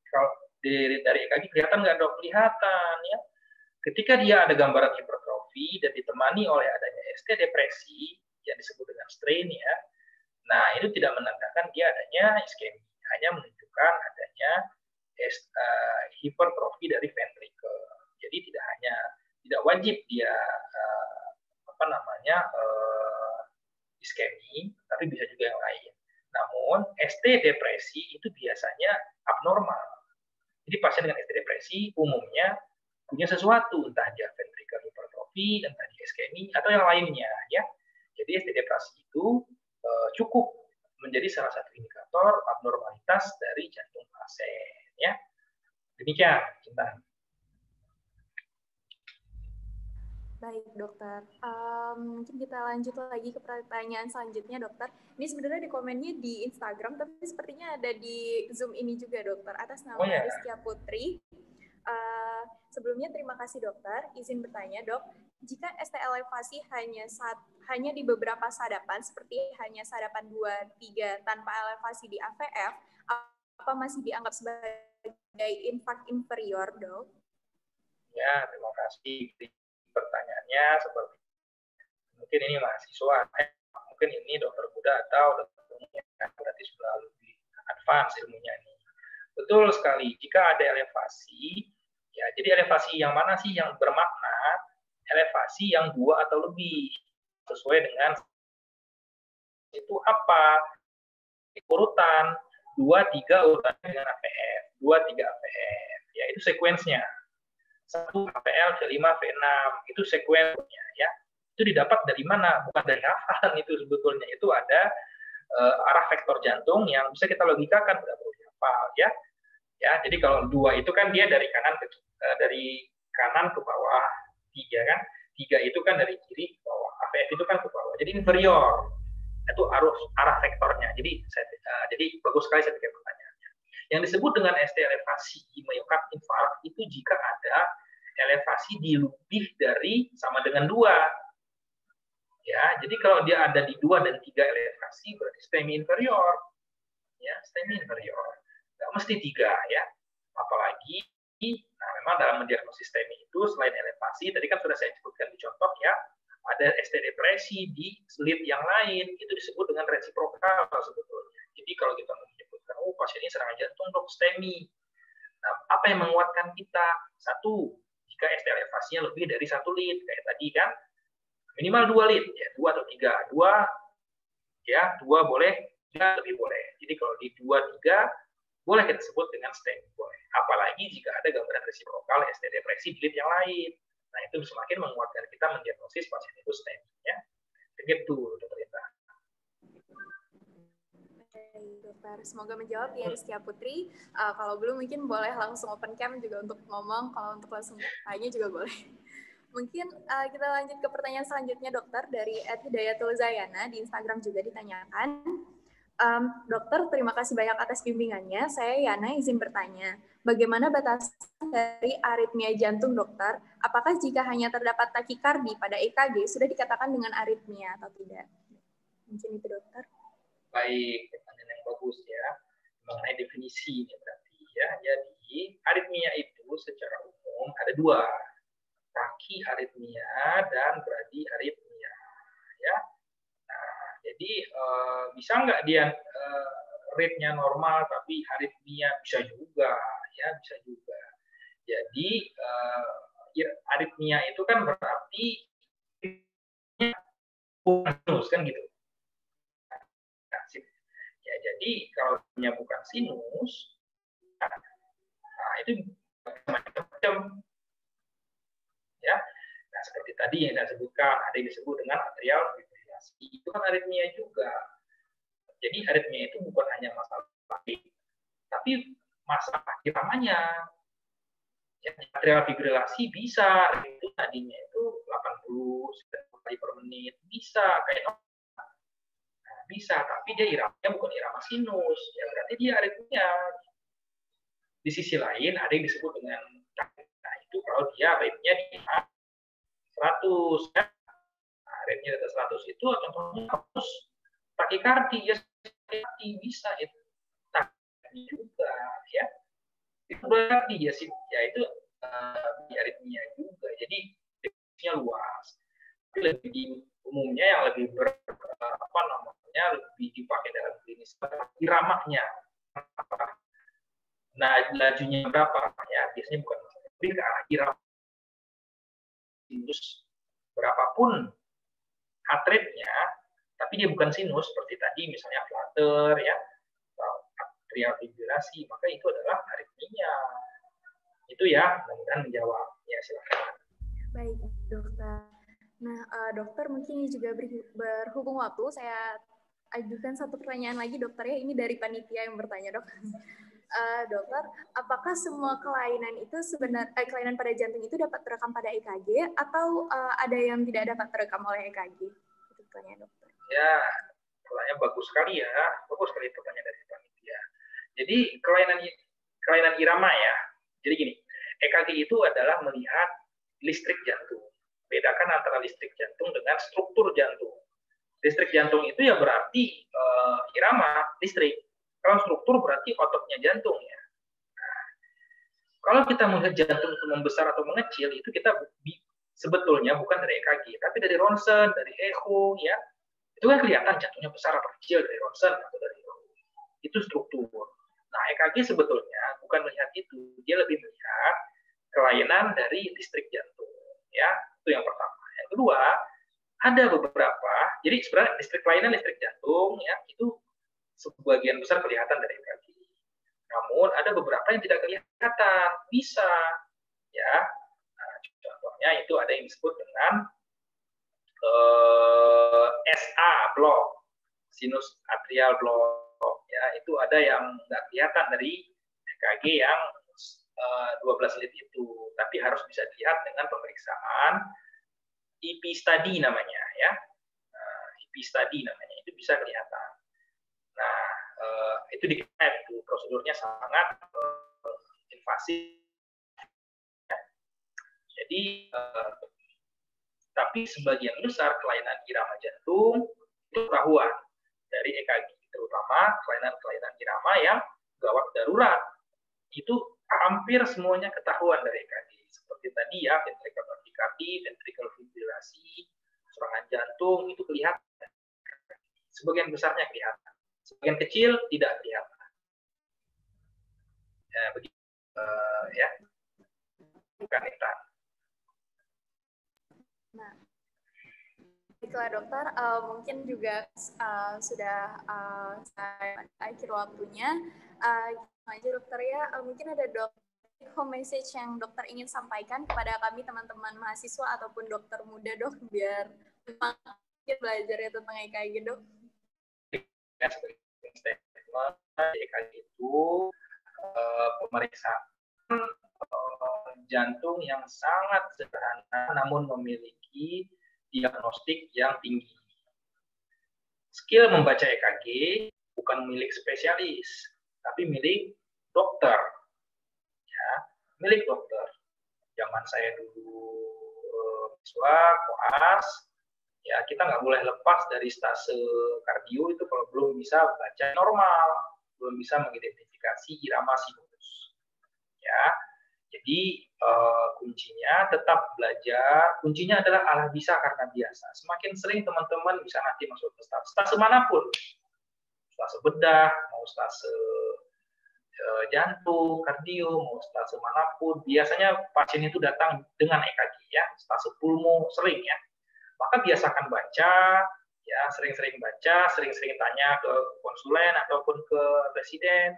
kalau dari EKG kelihatan nggak dok? Kelihatan ya. Ketika dia ada gambaran hipertrofi dan ditemani oleh adanya ST depresi yang disebut dengan strain ya, nah itu tidak menandakan dia adanya iskemi, hanya menunjukkan adanya hipertrofi dari ventricle. Jadi tidak wajib dia iskemi, tapi bisa juga yang lain. Namun ST depresi itu biasanya abnormal. Jadi pasien dengan ST depresi umumnya punya sesuatu, entah dia ventricular hipertrofi, entah dia iskemi, atau yang lainnya. Ya. Jadi ST depresi itu cukup menjadi salah satu indikator abnormalitas dari jantung pasien. Ya. Demikian, Cinta. Baik, dokter. Mungkin kita lanjut lagi ke pertanyaan selanjutnya, dokter. Ini sebenarnya di komennya di Instagram, tapi sepertinya ada di Zoom ini juga, dokter. Atas nama Rizkia Putri. Sebelumnya terima kasih, dokter. Izin bertanya, dok. Jika ST elevasi hanya di beberapa sadapan, seperti hanya sadapan 2-3 tanpa elevasi di AVF, apa masih dianggap sebagai infark inferior, dok? Ya, terima kasih. Pertanyaannya seperti mungkin ini mahasiswa, mungkin ini dokter muda atau dokter umum yang berarti sudah lebih advance ilmunya ini. Betul sekali, jika ada elevasi, ya jadi elevasi yang mana sih yang bermakna? Elevasi yang 2 atau lebih, sesuai dengan itu apa? Urutan 2-3 urutan dengan AVF, 2-3 AVF, ya itu sekuensnya. 1 APL, V5, V6, itu sekuensnya ya. Itu didapat dari mana? Bukan dari hafalan itu sebetulnya. Itu ada arah vektor jantung yang bisa kita logikakan, tidak perlu dihafal ya. Ya, jadi kalau 2 itu kan dia dari kanan ke bawah, 3 kan? 3 itu kan dari kiri ke bawah. AVF itu kan ke bawah. Jadi inferior. Itu arah vektornya. Jadi bagus sekali saya pikir pertanyaannya. Yang disebut dengan ST elevasi myokard infark itu jika ada elevasi di lebih dari sama dengan 2. Ya, jadi kalau dia ada di 2 dan 3 elevasi berarti STEMI inferior. Ya, STEMI inferior. Nggak mesti 3 ya. Apalagi memang dalam mendiagnosis STEMI itu selain elevasi, tadi kan sudah saya sebutkan di contoh ya, ada ST depresi di lead yang lain, itu disebut dengan resiprokal sebetulnya. Jadi kalau kita menyebutkan, pasien ini serangan jantung dok STEMI. Nah, apa yang menguatkan kita? 1, jika ST elevasinya lebih dari 1 lead, kayak tadi kan, minimal 2 lead, ya 2 atau 3. 2 boleh, 3 lebih boleh. Jadi kalau di 2-3, boleh kita sebut dengan STEMI, boleh. Apalagi jika ada gambaran resiprokal ST depresi di lead yang lain. Nah, itu semakin menguatkan kita mendiagnosis pasien itu STEMI. Ya. Begitu, Dr. Rita. Dokter, semoga menjawab ya Rizkia Putri. Kalau belum mungkin boleh langsung open cam juga untuk ngomong, kalau untuk langsung tanya juga boleh. Mungkin kita lanjut ke pertanyaan selanjutnya, dokter, dari @hidayatul zayana di Instagram juga ditanyakan. Dokter, terima kasih banyak atas bimbingannya. Saya Yana izin bertanya, bagaimana batasan dari aritmia jantung, dokter? Apakah jika hanya terdapat takikardi pada EKG sudah dikatakan dengan aritmia atau tidak? Mungkin itu, dokter. Baik, pertanyaan yang bagus ya, mengenai definisi ini berarti ya. Jadi aritmia itu secara umum ada 2, takiaritmia dan bradiaritmia ya. Nah, jadi bisa nggak dia rate-nya normal tapi aritmia? Bisa juga ya, bisa juga. Jadi aritmia itu kan berarti sinus kan gitu. Ya, jadi kalau punya bukan sinus, nah itu macam-macam. Ya, nah seperti tadi yang saya sebutkan, ada yang disebut dengan atrial fibrilasi, itu kan aritmia juga. Jadi aritmia itu bukan hanya masalah lagi, tapi masalah iramanya. Ya, atrial fibrilasi bisa itu tadinya itu 80 kali per menit, bisa kayak bisa, tapi dia iramanya bukan irama sinus, ya berarti dia aritmia. Di sisi lain ada yang disebut dengan nah itu kalau dia ritmenya di 100 ya. Nah, ritmenya di atas 100 itu contohnya harus takikardi ya, bisa itu. aritmia juga, ya. Itu berarti ya sih, ya itu aritmia juga. Jadi definisinya luas. Tapi lebih umumnya yang lebih lebih dipakai dalam klinis iramanya. Nah, lajunya berapa? Ya, biasanya bukan lebih ke arah irama. Sinus berapapun heart rate-nya, tapi dia bukan sinus seperti tadi misalnya flutter ya, atau atrial fibrilasi, maka itu adalah aritmia. Itu ya, mudah-mudahan menjawab. Ya, silakan. Baik, dokter. Nah, dokter mungkin juga berhubung waktu, saya ajukan satu pertanyaan lagi, dokter ya. Ini dari panitia yang bertanya, dok. Dokter, apakah semua kelainan itu kelainan pada jantung itu dapat terekam pada EKG atau ada yang tidak dapat terekam oleh EKG? Itu pertanyaan dokter. Ya, pertanyaan bagus sekali ya. Bagus sekali pertanyaan dari panitia. Jadi kelainan irama ya. Jadi gini, EKG itu adalah melihat listrik jantung. Bedakan antara listrik jantung dengan struktur jantung. Listrik jantung itu ya berarti irama listrik. Kalau struktur berarti ototnya jantung ya. Nah, kalau kita melihat jantung itu membesar atau mengecil, itu kita sebetulnya bukan dari EKG, tapi dari ronsen, dari echo ya. Itu kan kelihatan jantungnya besar atau kecil dari ronsen atau dari echo. Itu struktur. Nah, EKG sebetulnya bukan melihat itu, dia lebih melihat kelainan dari listrik jantung ya. Itu yang pertama. Yang kedua, ada beberapa, jadi sebenarnya kelainan listrik jantung ya itu sebagian besar kelihatan dari EKG. Namun ada beberapa yang tidak kelihatan, bisa ya. Nah, contohnya itu ada yang disebut dengan SA block, sinus atrial block ya, itu ada yang nggak kelihatan dari EKG yang 12 lead itu, tapi harus bisa dilihat dengan pemeriksaan EP study namanya ya. EP study namanya, itu bisa kelihatan. Nah, itu dikenal, itu prosedurnya sangat invasif. Jadi, tapi sebagian besar kelainan irama jantung itu ketahuan dari EKG, terutama kelainan irama yang gawat darurat. Itu hampir semuanya ketahuan dari EKG. Seperti tadi ya, ventricular tachycardia, ventricular fibrilasi, serangan jantung, itu kelihatan. Sebagian besarnya kelihatan. Sebagian kecil tidak kelihatan. Ya, begitu ya. Bukan itu. Nah, baiklah dokter, mungkin juga sudah akhir waktunya. Aja dokter ya, mungkin ada home message yang dokter ingin sampaikan kepada kami teman-teman mahasiswa ataupun dokter muda dok, biar semangat belajarnya tentang EKG dok. Ya, sebagai statement, EKG itu pemeriksaan jantung yang sangat sederhana namun memiliki diagnostik yang tinggi. Skill membaca EKG bukan milik spesialis, tapi milik dokter. Ya, milik dokter. Zaman saya dulu siswa koas, ya kita nggak boleh lepas dari stase kardio itu kalau belum bisa baca normal, belum bisa mengidentifikasi irama sinus. Ya, jadi kuncinya tetap belajar. Kuncinya adalah Allah bisa karena biasa. Semakin sering teman-teman bisa nanti masuk ke stase manapun, stase bedah, mau stase jantung, kardio, mau stase manapun, biasanya pasien itu datang dengan EKG ya, stase pulmo sering ya. Maka biasakan baca, ya sering-sering baca, sering-sering tanya ke konsulen ataupun ke residen,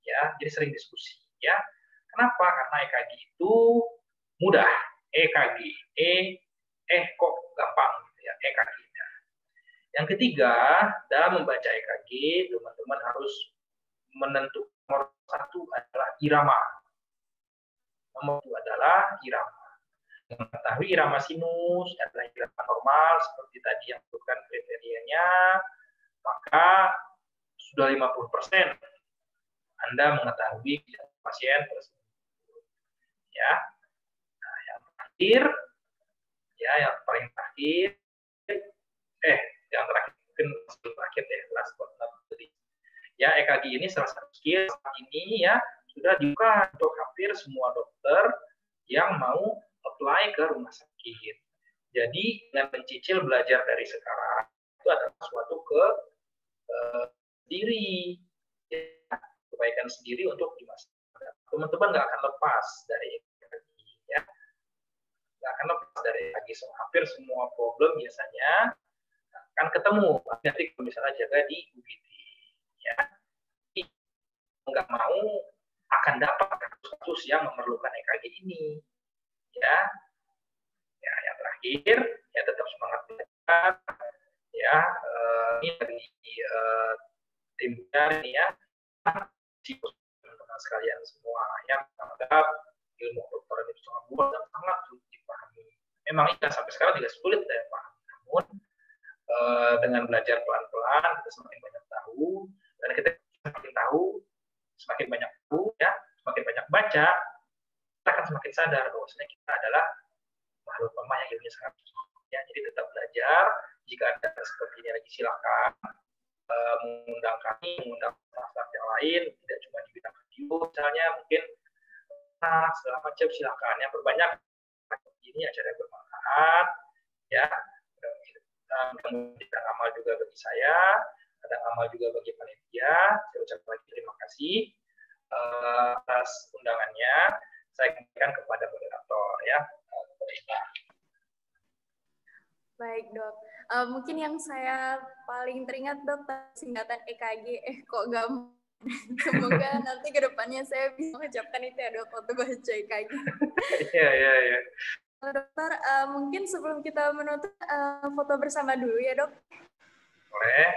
ya jadi sering diskusi ya. Kenapa? Karena EKG itu mudah. EKG, kok gampang ya EKG-nya. Yang ketiga, dalam membaca EKG, teman-teman harus menentukan nomor satu adalah irama. Nomor dua adalah irama. Mengetahui irama sinus adalah irama normal seperti tadi yang disebutkan kriterianya, maka sudah 50% Anda mengetahui pasien tersebut. Ya. Nah, yang terakhir, ya yang paling terakhir, yang terakhir mungkin terakhir ya, last but not least. Ya, EKG ini salah satu skill saat ini ya sudah dibuka untuk hampir semua dokter yang mau apply ke rumah sakit. Jadi dengan mencicil belajar dari sekarang itu adalah suatu diri, ya, kebaikan sendiri untuk di masa depan. Teman-teman nggak akan lepas dari EKG, ya, nggak akan lepas dari EKG. Hampir semua problem biasanya akan ketemu. Nanti kalau misalnya jaga di UGD, ya, nggak mau akan dapat kasus-kasus yang memerlukan EKG ini, ya. Ya, yang terakhir, ya tetap semangat belajar, ya. Ini dari timnya ini ya, teman-teman sekalian semua yang menganggap ilmu kedokteran itu sangat luas dan sangat sulit dipahami. Memang ini sampai sekarang tidak sulit saya pahami, namun dengan belajar pelan-pelan kita semakin banyak tahu, dan kita semakin tahu, semakin banyak tahu, ya, semakin banyak baca, kita akan semakin sadar bahwasanya kita adalah makhluk lemah yang ilmunya sangat tinggi. Ya, jadi tetap belajar. Jika ada seperti ini lagi silakan mengundang kami, mengundang staff yang lain, tidak cuma di bidang video, misalnya mungkin segala macam silakan. Yang berbanyak ini acara yang bermanfaat, ya. Ada amal juga bagi saya, ada amal juga bagi panitia. Saya ucapkan lagi terima kasih atas undangannya. Saya kembalikan kepada moderator, ya. Baik, Dok. Mungkin yang saya paling teringat, Dok, singkatan EKG. Kok nggak? Semoga nanti ke depannya saya bisa mengucapkan itu ya, Dok, waktu baca EKG. Iya. Dokter, mungkin sebelum kita menutup, foto bersama dulu ya, Dok. Boleh.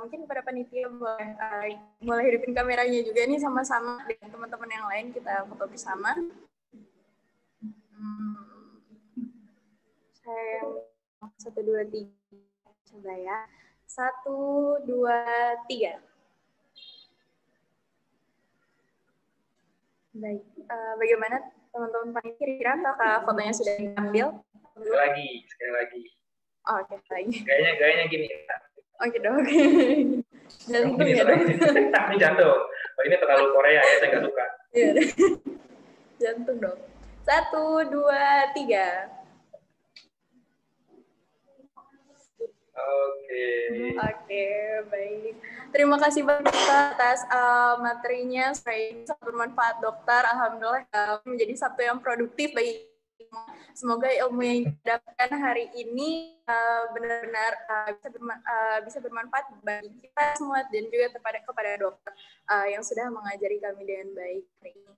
Mungkin pada panitia boleh hidupin kameranya juga nih, sama-sama dengan teman-teman yang lain kita foto bersama. Saya 1, 2, 3 coba ya. 1, 2, 3. Baik, bagaimana teman-teman panitia, kira-kira apakah fotonya sudah diambil? Sekali lagi. Oh, oke, lagi. Gayanya gini. Oke, Dok. Jantung ya, Dok. Ini jantung. Oh, ini terlalu Korea ya, saya nggak suka. Iya. Jantung, Dok. 1, 2, 3. Oke, baik. Terima kasih banyak atas materinya. Sangat bermanfaat, Dokter. Alhamdulillah menjadi satu yang produktif bagi kita. Semoga ilmu yang didapatkan hari ini benar-benar bisa bermanfaat bagi kita semua dan juga kepada dokter yang sudah mengajari kami dengan baik hari ini.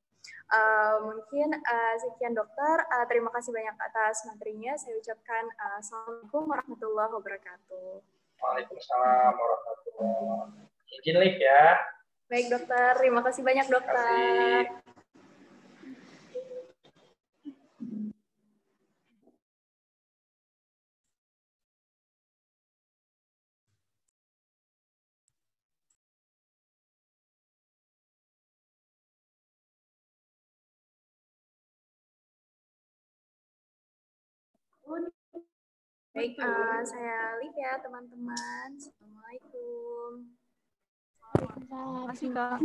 Mungkin sekian, Dokter. Terima kasih banyak atas materinya. Saya ucapkan Assalamualaikum warahmatullahi wabarakatuh. Waalaikumsalam warahmatullahi wabarakatuh. Izin live ya. Baik, Dokter. Terima kasih banyak, Dokter. Baik, saya live ya, teman-teman. Assalamualaikum. Masih, Kak.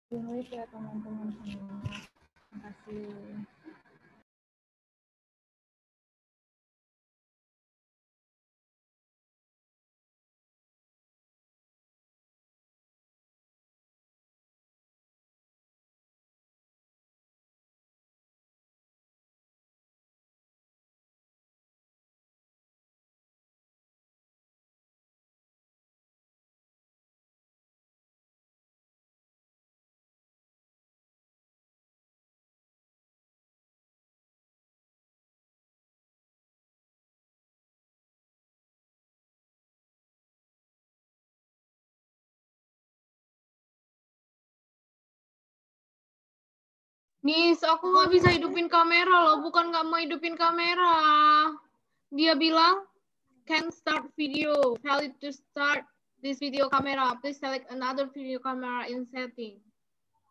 Live ya, teman-teman. Terima kasih. Miss, aku nggak bisa hidupin kamera loh, bukan nggak mau hidupin kamera. Dia bilang, can start video. Tell it to start this video camera. Please select another video camera in setting.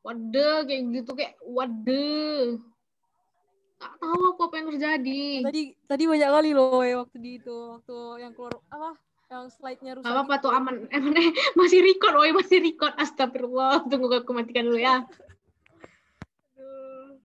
Waduh, kayak gitu, kayak waduh. Nggak tahu aku apa yang terjadi. Tadi banyak kali loh waktu yang keluar apa? Yang slide-nya rusak. Gak apa-apa tuh aman. Masih record, masih record. Astagfirullah. Tunggu aku matikan dulu ya.